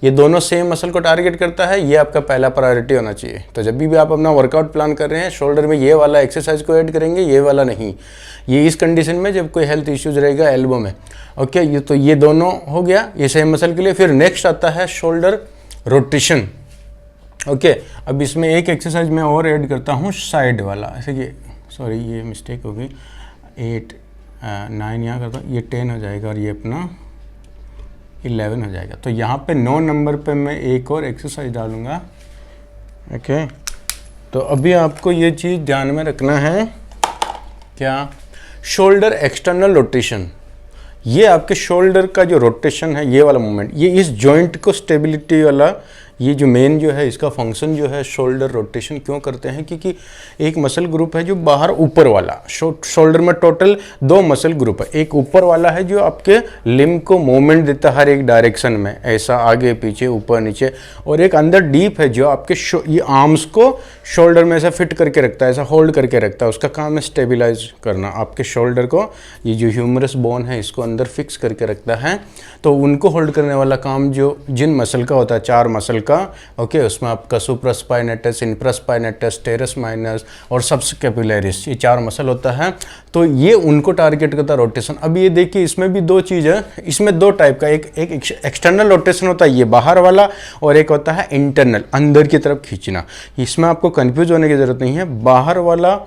ये दोनों सेम मसल को टारगेट करता है, ये आपका पहला प्रायोरिटी होना चाहिए। तो जब भी आप अपना वर्कआउट प्लान कर रहे हैं, शोल्डर में ये वाला एक्सरसाइज को ऐड करेंगे, ये वाला नहीं। ये इस कंडीशन में जब कोई हेल्थ इश्यूज रहेगा एल्बो में। ओके, ये तो ये दोनों हो गया, ये सेम मसल के लिए। फिर नेक्स्ट आता है शोल्डर रोटेशन। ओके, अब इसमें एक एक्सरसाइज मैं और ऐड करता हूँ, साइड वाला। ऐसे कि सॉरी ये मिस्टेक हो गई, 8 9 यहाँ करता हूँ, ये 10 हो जाएगा और ये अपना 11 हो जाएगा। तो यहाँ पे 9 नंबर पे मैं एक और एक्सरसाइज डालूँगा। ओके, तो अभी आपको ये चीज़ ध्यान में रखना है, क्या? Shoulder external rotation. ये आपके शोल्डर का जो रोटेशन है, ये वाला मूवमेंट, ये इस जॉइंट को स्टेबिलिटी वाला, ये जो मेन जो है इसका फंक्शन जो है शोल्डर रोटेशन क्यों करते हैं? क्योंकि एक मसल ग्रुप है जो बाहर ऊपर वाला, शोल्डर में टोटल 2 मसल ग्रुप है। एक ऊपर वाला है जो आपके लिम्ब को मूवमेंट देता है हर एक डायरेक्शन में, ऐसा आगे पीछे ऊपर नीचे, और एक अंदर डीप है जो आपके ये आर्म्स को शोल्डर में ऐसा फिट करके रखता है, ऐसा होल्ड करके रखता है। उसका काम है स्टेबिलाइज करना आपके शोल्डर को। ये जो ह्यूमरस बोन है इसको अंदर फिक्स करके रखता है। तो उनको होल्ड करने वाला काम जो जिन मसल का होता है, 4 मसल का, ओके, उसमें आपका सुप्रास्पाइनेटस, इंफ्रास्पाइनेटस, टेरेस माइनस और सबस्कैपुलरिस, ये 4 मसल होता है। तो ये उनको टारगेट करता है रोटेशन। अब ये देखिए इसमें भी 2 चीज़ है, इसमें 2 टाइप का, एक एक्सटर्नल रोटेशन होता है ये बाहर वाला, और एक होता है इंटरनल, अंदर की तरफ खींचना। इसमें आपको कंफ्यूज होने की जरूरत नहीं है, बाहर वाला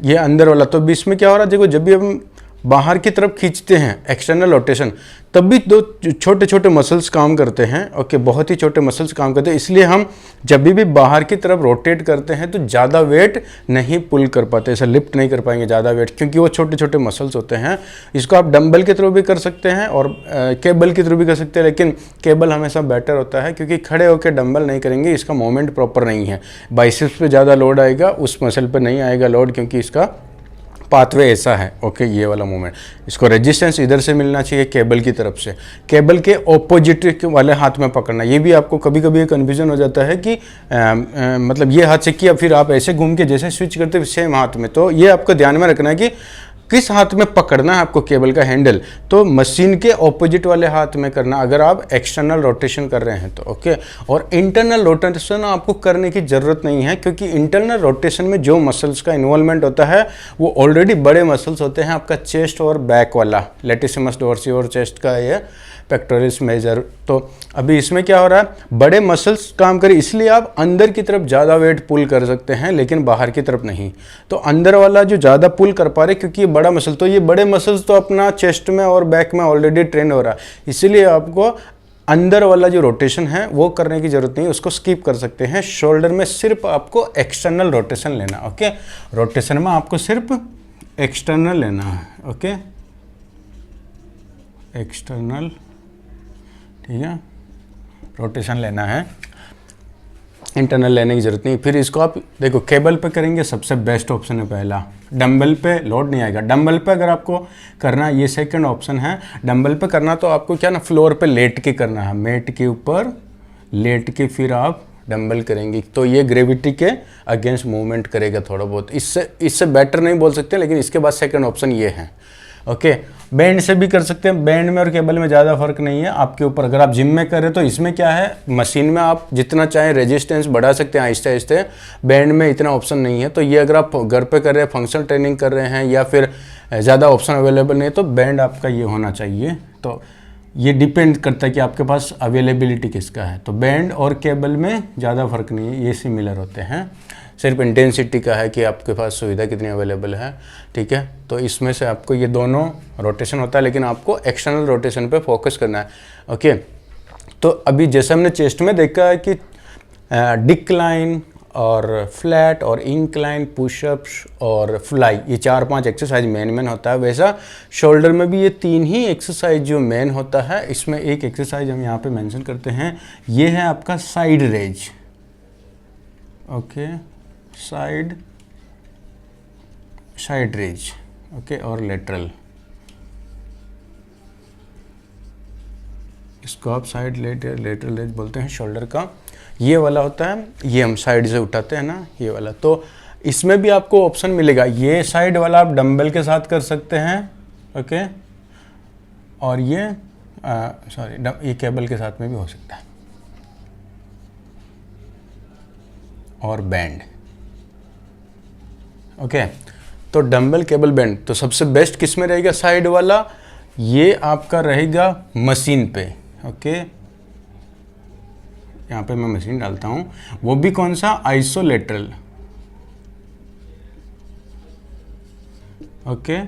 ये अंदर वाला। तो इसमें क्या हो रहा है, देखो जब भी हम बाहर की तरफ खींचते हैं एक्सटर्नल रोटेशन, तब भी दो छोटे छोटे मसल्स काम करते हैं। ओके, बहुत ही छोटे मसल्स काम करते हैं, इसलिए हम जब भी बाहर की तरफ रोटेट करते हैं तो ज़्यादा वेट नहीं पुल कर पाते, ऐसा लिफ्ट नहीं कर पाएंगे ज़्यादा वेट, क्योंकि वो छोटे छोटे मसल्स होते हैं। इसको आप डंबल के थ्रू भी कर सकते हैं और केबल के थ्रू भी कर सकते हैं, लेकिन केबल हमेशा बेटर होता है, क्योंकि खड़े होकर डंबल नहीं करेंगे, इसका मूवमेंट प्रॉपर नहीं है। बाइसेप्स पे ज़्यादा लोड आएगा, उस मसल पे नहीं आएगा लोड, क्योंकि इसका पाथवे ऐसा है। ओके, ये वाला मूवमेंट, इसको रेजिस्टेंस इधर से मिलना चाहिए केबल की तरफ से, केबल के ऑपोजिट वाले हाथ में पकड़ना। ये भी आपको कभी कभी कन्फ्यूजन हो जाता है कि मतलब ये हाथ से किया फिर आप ऐसे घूम के जैसे स्विच करते सेम हाथ में, तो ये आपको ध्यान में रखना है कि किस हाथ में पकड़ना है आपको केबल का हैंडल, तो मशीन के ऑपोजिट वाले हाथ में करना अगर आप एक्सटर्नल रोटेशन कर रहे हैं तो। ओके, और इंटरनल रोटेशन आपको करने की ज़रूरत नहीं है, क्योंकि इंटरनल रोटेशन में जो मसल्स का इन्वॉल्वमेंट होता है वो ऑलरेडी बड़े मसल्स होते हैं, आपका चेस्ट और बैक वाला, लेटिसिमस डोर्सी और चेस्ट का ये पेक्टोरिस मेजर। तो अभी इसमें क्या हो रहा है, बड़े मसल्स काम करें, इसलिए आप अंदर की तरफ ज़्यादा वेट पुल कर सकते हैं, लेकिन बाहर की तरफ नहीं। तो अंदर वाला जो ज़्यादा पुल कर पा रहे, क्योंकि ये बड़ा मसल, तो ये बड़े मसल्स तो अपना चेस्ट में और बैक में ऑलरेडी ट्रेन हो रहा है, इसीलिए आपको अंदर वाला जो रोटेशन है वो करने की जरूरत नहीं, उसको स्किप कर सकते हैं। शोल्डर में सिर्फ आपको एक्सटर्नल रोटेशन लेना। ओके, रोटेशन में आपको सिर्फ एक्सटर्नल लेना है। ओके, एक्सटर्नल, ठीक है, रोटेशन लेना है, इंटरनल लेने की जरूरत नहीं। फिर इसको आप देखो केबल पे करेंगे, सबसे बेस्ट ऑप्शन है पहला। डंबल पे लोड नहीं आएगा। डंबल पे अगर आपको करना, ये सेकंड ऑप्शन है। डंबल पे करना तो आपको क्या ना, फ्लोर पे लेट के करना है, मेट के ऊपर लेट के फिर आप डंबल करेंगे, तो ये ग्रेविटी के अगेंस्ट मूवमेंट करेगा थोड़ा बहुत। इससे बेटर नहीं बोल सकते, लेकिन इसके बाद सेकंड ऑप्शन ये है। ओके, बैंड से भी कर सकते हैं, बैंड में और केबल में ज़्यादा फर्क नहीं है आपके ऊपर। अगर आप जिम में कर रहे हैं तो इसमें क्या है, मशीन में आप जितना चाहें रेजिस्टेंस बढ़ा सकते हैं आहिस्ते आहिस्ते, बैंड में इतना ऑप्शन नहीं है। तो ये अगर आप घर पे कर रहे हैं, फंक्शनल ट्रेनिंग कर रहे हैं, या फिर ज़्यादा ऑप्शन अवेलेबल नहीं है, तो बैंड आपका ये होना चाहिए। तो ये डिपेंड करता है कि आपके पास अवेलेबिलिटी किसका है। तो बैंड और केबल में ज़्यादा फर्क नहीं है, ये सिमिलर होते हैं, सिर्फ इंटेंसिटी का है कि आपके पास सुविधा कितनी अवेलेबल है। ठीक है, तो इसमें से आपको ये दोनों रोटेशन होता है, लेकिन आपको एक्सटर्नल रोटेशन पे फोकस करना है। ओके, तो अभी जैसे हमने चेस्ट में देखा है कि डिक्लाइन और फ्लैट और इंक्लाइन, पुशअप्स और फ्लाई, ये 4-5 एक्सरसाइज मेन होता है, वैसा शोल्डर में भी ये 3 ही एक्सरसाइज जो मेन होता है। इसमें एक एक्सरसाइज हम यहाँ पे मेंशन करते हैं, ये है आपका side raise. Okay, side raise, okay, और लेटरल, इसको आप साइड लेटरल रेज बोलते हैं शोल्डर का। ये वाला होता है, ये हम साइड से उठाते हैं ना, ये वाला। तो इसमें भी आपको ऑप्शन मिलेगा, ये साइड वाला आप डंबल के साथ कर सकते हैं। ओके, और ये ये केबल के साथ में भी हो सकता है, और बैंड। ओके, तो डंबल, केबल, बैंड, तो सबसे बेस्ट किस में रहेगा, साइड वाला। ये आपका रहेगा मशीन पे। ओके, यहाँ पे मैं मशीन डालता हूँ, वो भी कौन सा, आइसोलेटरल। ओके,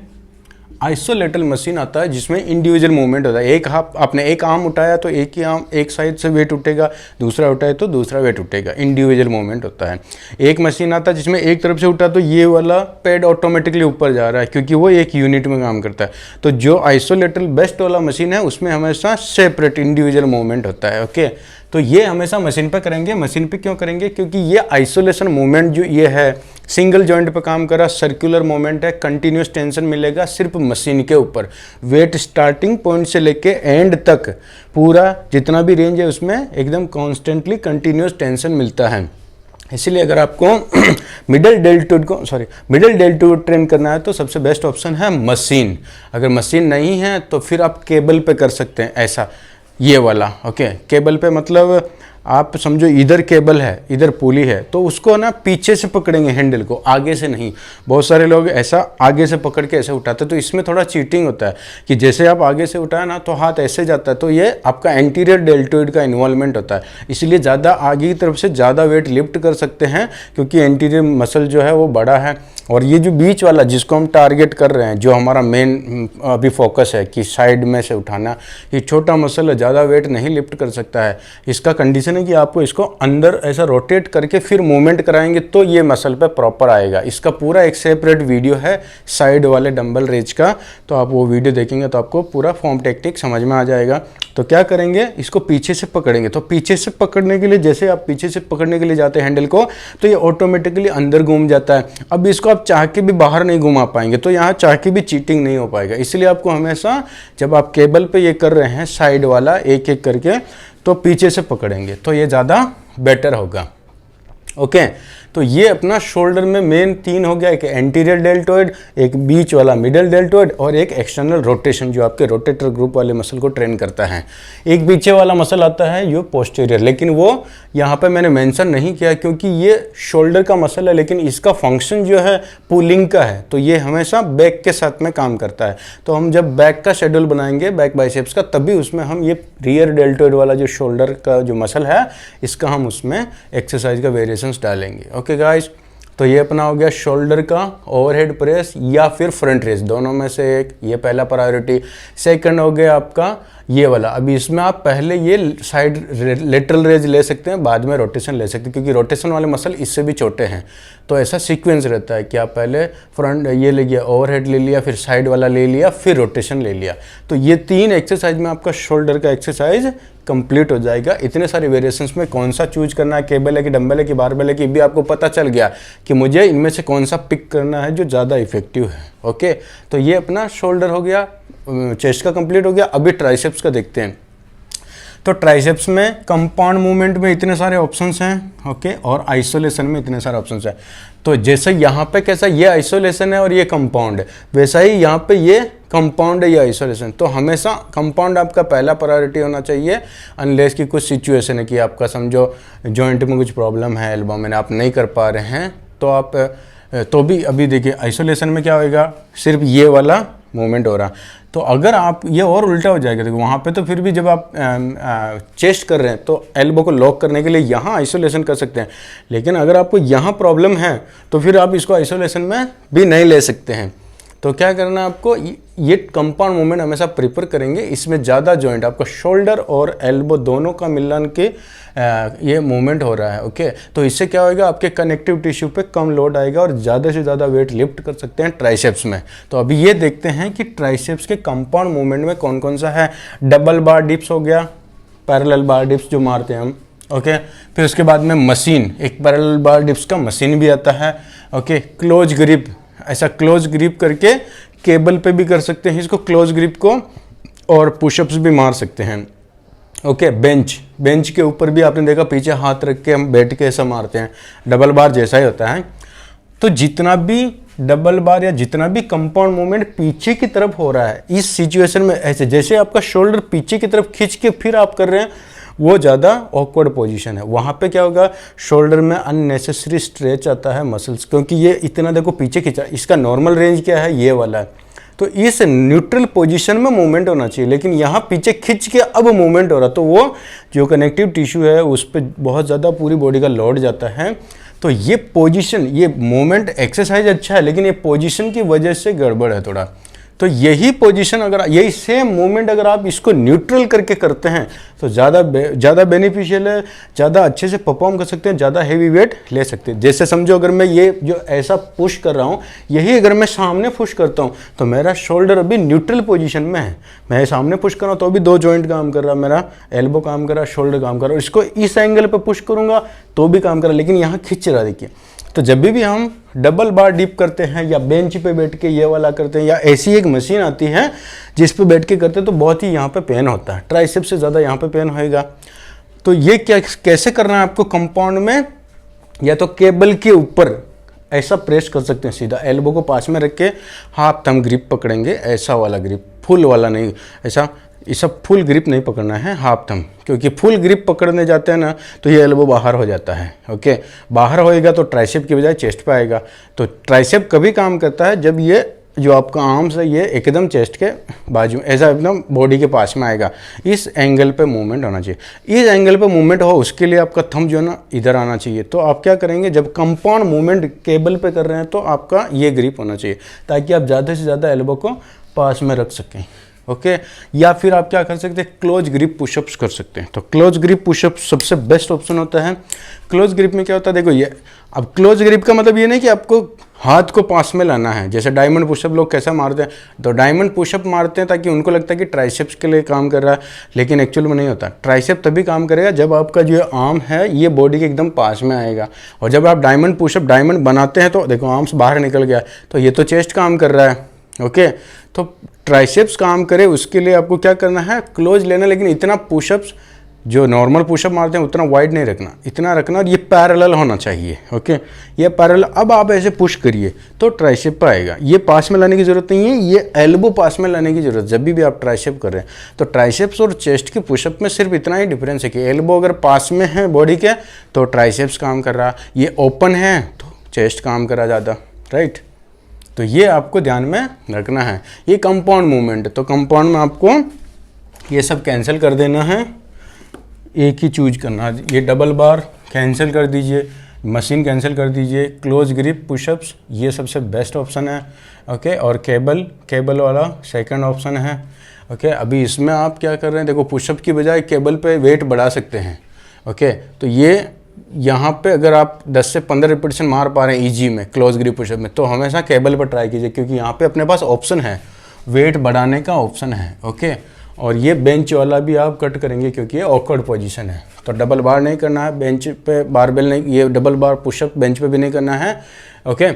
आइसोलेटरल मशीन आता है जिसमें इंडिविजुअल मूवमेंट होता है। एक हाथ आपने एक आर्म उठाया तो एक ही आर्म एक साइड से वेट उठेगा, दूसरा उठाए तो दूसरा वेट उठेगा, इंडिविजुअल मूवमेंट होता है। एक मशीन आता है जिसमें एक तरफ से उठा तो ये वाला पैड ऑटोमेटिकली ऊपर जा रहा है, क्योंकि वो एक यूनिट में काम करता है। तो जो आइसोलेटरल बेस्ट वाला मशीन है उसमें हमेशा सेपरेट इंडिविजुअल मूवमेंट होता है। ओके, तो ये हमेशा मशीन पे करेंगे। मशीन पे क्यों करेंगे, क्योंकि ये आइसोलेशन मूवमेंट जो ये है, सिंगल जॉइंट पे काम कर रहा, सर्कुलर मूवमेंट है, कंटिन्यूस टेंशन मिलेगा सिर्फ मशीन के ऊपर। वेट स्टार्टिंग पॉइंट से लेके एंड तक पूरा जितना भी रेंज है उसमें एकदम कॉन्स्टेंटली कंटिन्यूस टेंशन मिलता है। इसीलिए अगर आपको मिडल डेल्टूड ट्रेन करना है तो सबसे बेस्ट ऑप्शन है मशीन। अगर मशीन नहीं है तो फिर आप केबल पे कर सकते हैं, ऐसा ये वाला। ओके, केबल पे मतलब आप समझो इधर केबल है, इधर पुली है, तो उसको ना पीछे से पकड़ेंगे हैंडल को, आगे से नहीं। बहुत सारे लोग ऐसा आगे से पकड़ के ऐसे उठाते हैं, तो इसमें थोड़ा चीटिंग होता है कि जैसे आप आगे से उठाए ना तो हाथ ऐसे जाता है, तो ये आपका एंटीरियर डेल्टोइड का इन्वॉल्वमेंट होता है। इसलिए ज़्यादा आगे की तरफ से ज़्यादा वेट लिफ्ट कर सकते हैं क्योंकि एंटीरियर मसल जो है वो बड़ा है। और ये जो बीच वाला जिसको हम टारगेट कर रहे हैं, जो हमारा मेन अभी फोकस है कि साइड में से उठाना, ये छोटा मसल है, ज़्यादा वेट नहीं लिफ्ट कर सकता है। इसका कंडीशन है कि आपको इसको अंदर ऐसा रोटेट करके फिर मूवमेंट कराएंगे तो ये मसल पे प्रॉपर आएगा। इसका पूरा एक सेपरेट वीडियो है साइड वाले डंबल रेज का, तो आप वो वीडियो देखेंगे तो आपको पूरा फॉर्म टेक्निक समझ में आ जाएगा। तो क्या करेंगे, इसको पीछे से पकड़ेंगे। तो पीछे से पकड़ने के लिए, जैसे आप पीछे से पकड़ने के लिए जाते हैं हैंडल को, तो ये ऑटोमेटिकली अंदर घूम जाता है। अब इसको आप चाह के भी बाहर नहीं घुमा पाएंगे, तो यहाँ चाह के भी चीटिंग नहीं हो पाएगा। इसलिए आपको हमेशा जब आप केबल पे ये कर रहे हैं साइड वाला एक एक करके, तो पीछे से पकड़ेंगे तो ये ज़्यादा बेटर होगा। ओके, तो ये अपना शोल्डर में मेन 3 हो गया, एक एंटीरियर डेल्टोइड, एक बीच वाला मिडल डेल्टोइड और एक एक्सटर्नल रोटेशन जो आपके रोटेटर ग्रुप वाले मसल को ट्रेन करता है। एक पीछे वाला मसल आता है जो पोस्टीरियर, लेकिन वो यहाँ पे मैंने मेंशन नहीं किया क्योंकि ये शोल्डर का मसल है, लेकिन इसका फंक्शन जो है पुलिंग का है, तो ये हमेशा बैक के साथ में काम करता है। तो हम जब बैक का शेड्यूल बनाएंगे बैक बाइसेप्स का, तभी उसमें हम ये रियर डेल्टोइड वाला जो शोल्डर का जो मसल है इसका हम उसमें एक्सरसाइज का वेरिएशंस डालेंगे। ओके गाइस, तो ये अपना हो गया शोल्डर का ओवरहेड प्रेस या फिर फ्रंट रेज, दोनों में से एक, ये पहला प्रायोरिटी। सेकंड हो गया आपका ये वाला। अभी इसमें आप पहले ये साइड लेटरल रेज ले सकते हैं, बाद में रोटेशन ले सकते हैं क्योंकि रोटेशन वाले मसल इससे भी छोटे हैं। तो ऐसा सीक्वेंस रहता है कि आप पहले फ्रंट ये ले लिया, ओवरहेड ले लिया, फिर साइड वाला ले लिया, फिर रोटेशन ले लिया। तो ये 3 एक्सरसाइज में आपका शोल्डर का एक्सरसाइज कंप्लीट हो जाएगा। इतने सारे वेरिएशंस में कौन सा चूज करना है, केबल है कि डंबल है कि बारबेल है कि, भी आपको पता चल गया कि मुझे इनमें से कौन सा पिक करना है जो ज़्यादा इफेक्टिव है। ओके, तो ये अपना शोल्डर हो गया, चेस्ट का कंप्लीट हो गया। अभी ट्राइसेप्स का देखते हैं। तो ट्राइसेप्स में कंपाउंड मूवमेंट में इतने सारे ऑप्शंस हैं, ओके, और आइसोलेशन में इतने सारे ऑप्शंस हैं। तो जैसे यहाँ पे कैसा ये आइसोलेशन है और ये कंपाउंड है, वैसा ही यहाँ पे ये कंपाउंड है, ये आइसोलेशन। तो हमेशा कंपाउंड आपका पहला प्रायोरिटी होना चाहिए, अनलेस की कुछ सिचुएशन है कि आपका समझो जॉइंट में कुछ प्रॉब्लम है, एल्बो में आप नहीं कर पा रहे हैं, तो आप तो भी अभी देखिए आइसोलेशन में क्या होएगा, सिर्फ ये वाला मूवमेंट हो रहा। तो अगर आप ये और उल्टा हो जाएगा, देखो वहाँ पे तो फिर भी जब आप चेस्ट कर रहे हैं तो एल्बो को लॉक करने के लिए यहाँ आइसोलेशन कर सकते हैं, लेकिन अगर आपको यहाँ प्रॉब्लम है तो फिर आप इसको आइसोलेशन में भी नहीं ले सकते हैं। तो क्या करना है आपको, ये कंपाउंड मूवमेंट हमेशा प्रिफर करेंगे। इसमें ज़्यादा जॉइंट आपका शोल्डर और एल्बो दोनों का मिलन के ये मूवमेंट हो रहा है। ओके, तो इससे क्या होगा, आपके कनेक्टिव टिश्यू पे कम लोड आएगा और ज़्यादा से ज़्यादा वेट लिफ्ट कर सकते हैं ट्राइसेप्स में। तो अभी ये देखते हैं कि ट्राइसेप्स के कंपाउंड मूवमेंट में कौन कौन सा है। डबल बार डिप्स हो गया, पैरेलल बार डिप्स जो मारते हैं हम। ओके, फिर उसके बाद में मशीन, एक पैरेलल बार डिप्स का मशीन भी आता है। ओके, क्लोज ग्रिप, ऐसा क्लोज ग्रिप करके केबल पे भी कर सकते हैं इसको, क्लोज ग्रिप को, और पुशअप्स भी मार सकते हैं। ओके, बेंच के ऊपर भी आपने देखा पीछे हाथ रख के हम बैठ के ऐसा मारते हैं, डबल बार जैसा ही होता है। तो जितना भी डबल बार या जितना भी कंपाउंड मूवमेंट पीछे की तरफ हो रहा है इस सिचुएशन में, ऐसे जैसे आपका शोल्डर पीछे की तरफ खींच के फिर आप कर रहे हैं, वो ज़्यादा ऑकवर्ड पोजीशन है। वहाँ पे क्या होगा, शोल्डर में अननेसेसरी स्ट्रेच आता है मसल्स, क्योंकि ये इतना देखो पीछे खींचा, इसका नॉर्मल रेंज क्या है, ये वाला है। तो इस न्यूट्रल पोजीशन में मूवमेंट होना चाहिए, लेकिन यहाँ पीछे खींच के अब मूवमेंट हो रहा, तो वो जो कनेक्टिव टिश्यू है उस पर बहुत ज़्यादा पूरी बॉडी का लोड जाता है। तो ये पोजीशन, ये मूवमेंट एक्सरसाइज अच्छा है, लेकिन ये पोजीशन की वजह से गड़बड़ है थोड़ा। तो यही पोजीशन, अगर यही सेम मूवमेंट अगर आप इसको न्यूट्रल करके करते हैं तो ज़्यादा बेनिफिशियल है, ज़्यादा अच्छे से परफॉर्म कर सकते हैं, ज़्यादा हैवी वेट ले सकते हैं। जैसे समझो अगर मैं ये जो ऐसा पुश कर रहा हूँ, यही अगर मैं सामने पुश करता हूँ तो मेरा शोल्डर अभी न्यूट्रल पोजीशन में है। मैं सामने पुश कर रहा हूँ तो अभी 2 जॉइंट काम कर रहा, मेरा एल्बो काम कर रहा, शोल्डर काम कर रहा, इसको इस एंगल पर पुश करूँगा तो भी काम कर रहा, लेकिन यहाँ खींच रहा। देखिए, तो जब भी हम डबल बार डिप करते हैं या बेंच पे बैठ के ये वाला करते हैं, या ऐसी एक मशीन आती है जिस पे बैठ के करते हैं, तो बहुत ही यहाँ पे पेन होता है, ट्राइसेप्स से ज़्यादा यहाँ पे पेन होएगा। तो ये क्या कैसे करना है आपको, कंपाउंड में या तो केबल के ऊपर ऐसा प्रेस कर सकते हैं, सीधा एल्बो को पास में रख के हाथ थंब ग्रिप पकड़ेंगे, ऐसा वाला ग्रिप, फुल वाला नहीं, ऐसा ये सब फुल ग्रिप नहीं पकड़ना है, हाफ थंब, क्योंकि फुल ग्रिप पकड़ने जाते हैं ना तो ये एल्बो बाहर हो जाता है। ओके, बाहर होएगा तो ट्राइसेप की बजाय चेस्ट पे आएगा। तो ट्राइसेप कभी काम करता है जब ये जो आपका आर्म्स है ये एकदम चेस्ट के बाजू, ऐसा एकदम बॉडी के पास में आएगा, इस एंगल पे मूवमेंट होना चाहिए। इस एंगल पे मूवमेंट हो उसके लिए आपका थंब जो है ना इधर आना चाहिए। तो आप क्या करेंगे, जब कंपाउंड मूवमेंट केबल पे कर रहे हैं तो आपका ये ग्रिप होना चाहिए, ताकि आप ज़्यादा से ज़्यादा एल्बो को पास में रख सकें। ओके, या फिर आप क्या कर सकते हैं, क्लोज ग्रिप पुशअप्स कर सकते हैं। तो क्लोज ग्रिप पुशअप सबसे बेस्ट ऑप्शन होता है। क्लोज ग्रिप में क्या होता है, देखो ये, अब क्लोज ग्रिप का मतलब ये नहीं कि आपको हाथ को पास में लाना है। जैसे डायमंड पुशअप लोग कैसा मारते हैं, तो डायमंड पुशअप मारते हैं ताकि उनको लगता है कि ट्राइसेप्स के लिए काम कर रहा है, लेकिन एक्चुअल में नहीं होता। ट्राइसेप तभी काम करेगा जब आपका जो आर्म है ये बॉडी के एकदम पास में आएगा। और जब आप डायमंड पुशअप डायमंड बनाते हैं तो देखो आर्म्स बाहर निकल गया, तो ये तो चेस्ट काम कर रहा है। ओके, तो ट्राइसेप्स काम करे उसके लिए आपको क्या करना है, क्लोज लेना, लेकिन इतना पुशअप्स जो नॉर्मल पुशअप मारते हैं उतना वाइड नहीं रखना, इतना रखना, और ये पैरेलल होना चाहिए। ओके, ये पैरेलल। अब आप ऐसे पुश करिए तो ट्राइसेप पे आएगा। ये पास में लाने की जरूरत नहीं है, ये एल्बो पास में लाने की जरूरत जब भी आप ट्राइसेप कर रहे हैं। तो ट्राइसेप्स और चेस्ट के पुशअप में सिर्फ इतना ही डिफरेंस है कि एल्बो अगर पास में है बॉडी के तो ट्राइसेप्स काम कर रहा, ये ओपन है तो चेस्ट काम कर रहा ज़्यादा, राइट। तो ये आपको ध्यान में रखना है। ये कंपाउंड मूवमेंट है, तो कंपाउंड में आपको ये सब कैंसिल कर देना है, एक ही चूज करना है। ये डबल बार कैंसिल कर दीजिए, मशीन कैंसिल कर दीजिए, क्लोज ग्रिप पुशअप्स ये सबसे बेस्ट ऑप्शन है। ओके, और केबल वाला सेकंड ऑप्शन है। ओके, अभी इसमें आप क्या कर रहे हैं, देखो पुशअप की बजाय केबल पे वेट बढ़ा सकते हैं। ओके, तो ये यहाँ पे अगर आप 10 से 15 रिपीटेशन मार पा रहे हैं ईजी में क्लोज ग्रिप पुशअप में, तो हमेशा केबल पर ट्राई कीजिए, क्योंकि यहाँ पे अपने पास ऑप्शन है, वेट बढ़ाने का ऑप्शन है। ओके, और ये बेंच वाला भी आप कट करेंगे क्योंकि ये ऑकवर्ड पोजीशन है। तो डबल बार नहीं करना है बेंच पे, बारबेल नहीं, ये डबल बार पुशअप बेंच पे भी नहीं करना है। ओके,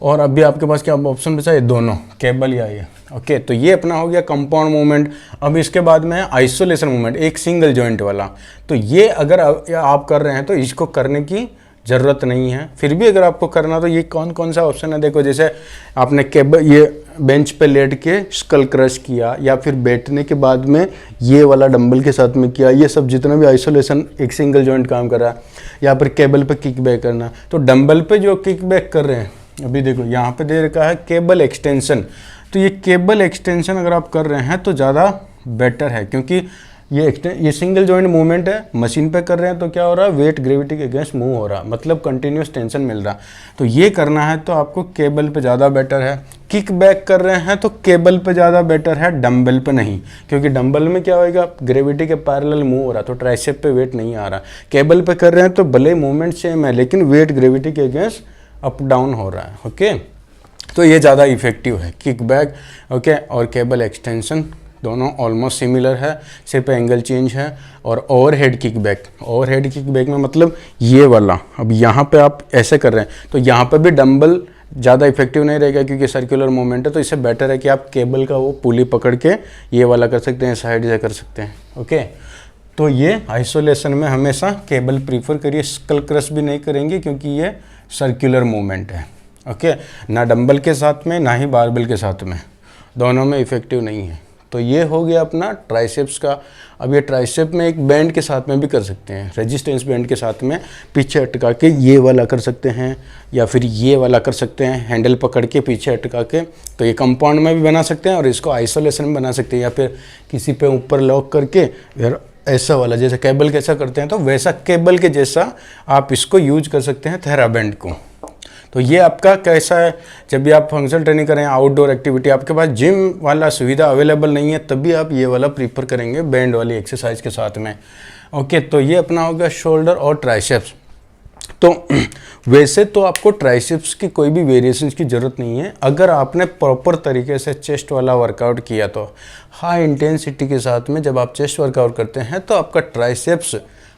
और अभी आपके पास क्या ऑप्शन बचा है, दोनों, केबल या ये। ओके, तो ये अपना हो गया कंपाउंड मूवमेंट। अब इसके बाद में आइसोलेशन मूवमेंट, एक सिंगल जॉइंट वाला। तो ये अगर आप कर रहे हैं तो इसको करने की ज़रूरत नहीं है, फिर भी अगर आपको करना तो ये कौन कौन सा ऑप्शन है, देखो जैसे आपने केबल ये बेंच पे लेट के स्कल क्रश किया, या फिर बैठने के बाद में ये वाला डंबल के साथ में किया, ये सब जितना भी आइसोलेशन एक सिंगल जॉइंट काम कर रहा है, या फिर केबल पे किक बैक करना। तो डंबल पे जो किक बैक कर रहे हैं, अभी देखो यहाँ पे दे रखा है केबल एक्सटेंशन। तो ये केबल एक्सटेंशन अगर आप कर रहे हैं तो ज़्यादा बेटर है, क्योंकि ये सिंगल जॉइंट मूवमेंट है, मशीन पे कर रहे हैं तो क्या हो रहा है, वेट ग्रेविटी के अगेंस्ट मूव हो रहा, मतलब कंटिन्यूस टेंशन मिल रहा। तो ये करना है तो आपको केबल पे ज़्यादा बेटर है। किक बैक कर रहे हैं तो केबल पे ज़्यादा बेटर है, डंबल पे नहीं, क्योंकि डंबल में क्या होएगा, ग्रेविटी के पैरेलल मूव हो रहा, तो ट्राइसेप पे वेट नहीं आ रहा। केबल पे कर रहे हैं तो भले मूवमेंट सेम है, लेकिन वेट ग्रेविटी के अगेंस्ट अप डाउन हो रहा है। ओके, तो ये ज़्यादा इफेक्टिव है किक बैक। ओके, और केबल एक्सटेंशन दोनों ऑलमोस्ट सिमिलर है, सिर्फ एंगल चेंज है। और ओवरहेड किक बैक में मतलब ये वाला, अब यहाँ पे आप ऐसे कर रहे हैं तो यहाँ पे भी डंबल ज़्यादा इफेक्टिव नहीं रहेगा, क्योंकि सर्कुलर मूवमेंट है। तो इससे बेटर है कि आप केबल का वो पुली पकड़ के ये वाला कर सकते हैं, साइड से कर सकते हैं। ओके, तो ये आइसोलेशन में हमेशा केबल प्रीफर करिए, स्कल क्रश भी नहीं करेंगे क्योंकि ये सर्कुलर मूवमेंट है। ओके, ना डंबल के साथ में ना ही बारबेल के साथ में, दोनों में इफेक्टिव नहीं है। तो ये हो गया अपना ट्राइसेप्स का। अब ये ट्राइसेप में एक बैंड के साथ में भी कर सकते हैं, रेजिस्टेंस बैंड के साथ में पीछे अटका के ये वाला कर सकते हैं, या फिर ये वाला कर सकते हैं, हैंडल पकड़ के पीछे अटका के। तो ये कंपाउंड में भी बना सकते हैं और इसको आइसोलेशन में बना सकते हैं, या फिर किसी पे ऊपर लॉक करके फिर ऐसा वाला, जैसे केबल कैसा करते हैं तो वैसा केबल के जैसा आप इसको यूज कर सकते हैं थेराबैंड को। तो ये आपका कैसा है, जब भी आप फंक्शनल ट्रेनिंग करें, आउटडोर एक्टिविटी, आपके पास जिम वाला सुविधा अवेलेबल नहीं है, तभी आप ये वाला प्रीफर करेंगे बैंड वाली एक्सरसाइज के साथ में। ओके, तो ये अपना होगा शोल्डर और ट्राइसेप्स। तो वैसे तो आपको ट्राइसेप्स की कोई भी वेरिएशंस की ज़रूरत नहीं है, अगर आपने प्रॉपर तरीके से चेस्ट वाला वर्कआउट किया तो। हाई इंटेंसिटी के साथ में जब आप चेस्ट वर्कआउट करते हैं तो आपका ट्राइसेप्स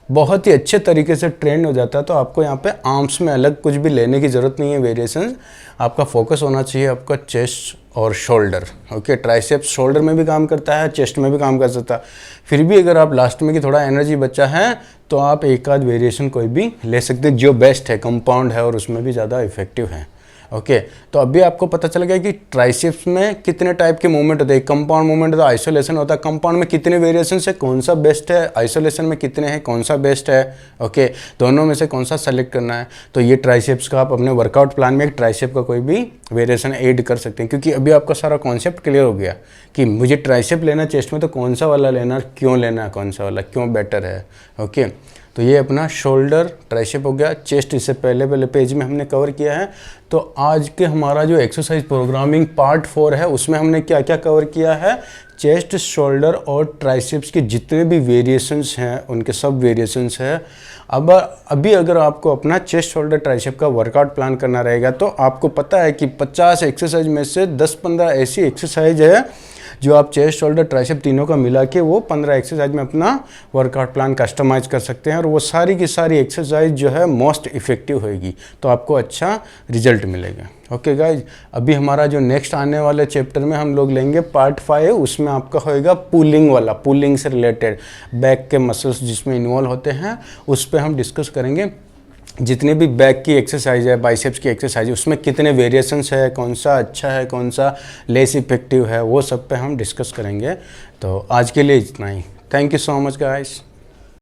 बहुत ही अच्छे तरीके से ट्रेन हो जाता है। तो आपको यहाँ पे आर्म्स में अलग कुछ भी लेने की ज़रूरत नहीं है वेरिएशंस, आपका फोकस होना चाहिए आपका चेस्ट और शोल्डर। ओके, ट्राइसेप्स शोल्डर में भी काम करता है, चेस्ट में भी काम कर सकता है। फिर भी अगर आप लास्ट में कि थोड़ा एनर्जी बचा है तो आप एक आध वेरिएशन कोई भी ले सकते हैं, जो बेस्ट है, कंपाउंड है और उसमें भी ज़्यादा इफेक्टिव है। ओके, तो अभी आपको पता चल गया कि ट्राइसेप्स में कितने टाइप के मूवमेंट होते हैं। कंपाउंड मूवमेंट होता है, आइसोलेशन होता है। कंपाउंड में कितने वेरिएशन है, कौन सा बेस्ट है, आइसोलेशन में कितने हैं, कौन सा बेस्ट है। ओके, दोनों में से कौन सा सेलेक्ट करना है। तो ये ट्राइसेप्स का आप अपने वर्कआउट प्लान में एक ट्राइसेप का कोई भी वेरिएशन ऐड कर सकते हैं, क्योंकि अभी आपका सारा कॉन्सेप्ट क्लियर हो गया कि मुझे ट्राइसेप लेना चेस्ट में, तो कौन सा वाला लेना, क्यों लेना है, कौन सा वाला क्यों बेटर है। ओके, तो ये अपना शोल्डर ट्राइसेप हो गया। चेस्ट इससे पहले पेज में हमने कवर किया है। तो आज के हमारा जो एक्सरसाइज प्रोग्रामिंग पार्ट 4 है, उसमें हमने क्या क्या कवर किया है। चेस्ट, शोल्डर और ट्राइसेप्स के जितने भी वेरिएशंस हैं उनके सब वेरिएशंस हैं। अब अभी अगर आपको अपना चेस्ट, शोल्डर, ट्राइसेप का वर्कआउट प्लान करना रहेगा, तो आपको पता है कि 50 एक्सरसाइज में से 10-15 ऐसी एक्सरसाइज है जो आप चेस्ट, शोल्डर, ट्राइसेप तीनों का मिला के वो 15 एक्सरसाइज में अपना वर्कआउट प्लान कस्टमाइज कर सकते हैं, और वो सारी की सारी एक्सरसाइज जो है मोस्ट इफेक्टिव होएगी, तो आपको अच्छा रिजल्ट मिलेगा। ओके गाइज, अभी हमारा जो नेक्स्ट आने वाले चैप्टर में हम लोग लेंगे पार्ट 5, उसमें आपका होएगा पुलिंग वाला, पुलिंग से रिलेटेड बैक के मसल्स जिसमें इन्वॉल्व होते हैं, उस पर हम डिस्कस करेंगे। जितने भी बैक की एक्सरसाइज है, बाइसेप्स की एक्सरसाइज है, उसमें कितने वेरिएशंस है, कौन सा अच्छा है, कौन सा लेस इफेक्टिव है, वो सब पे हम डिस्कस करेंगे। तो आज के लिए इतना ही। Thank you so much guys.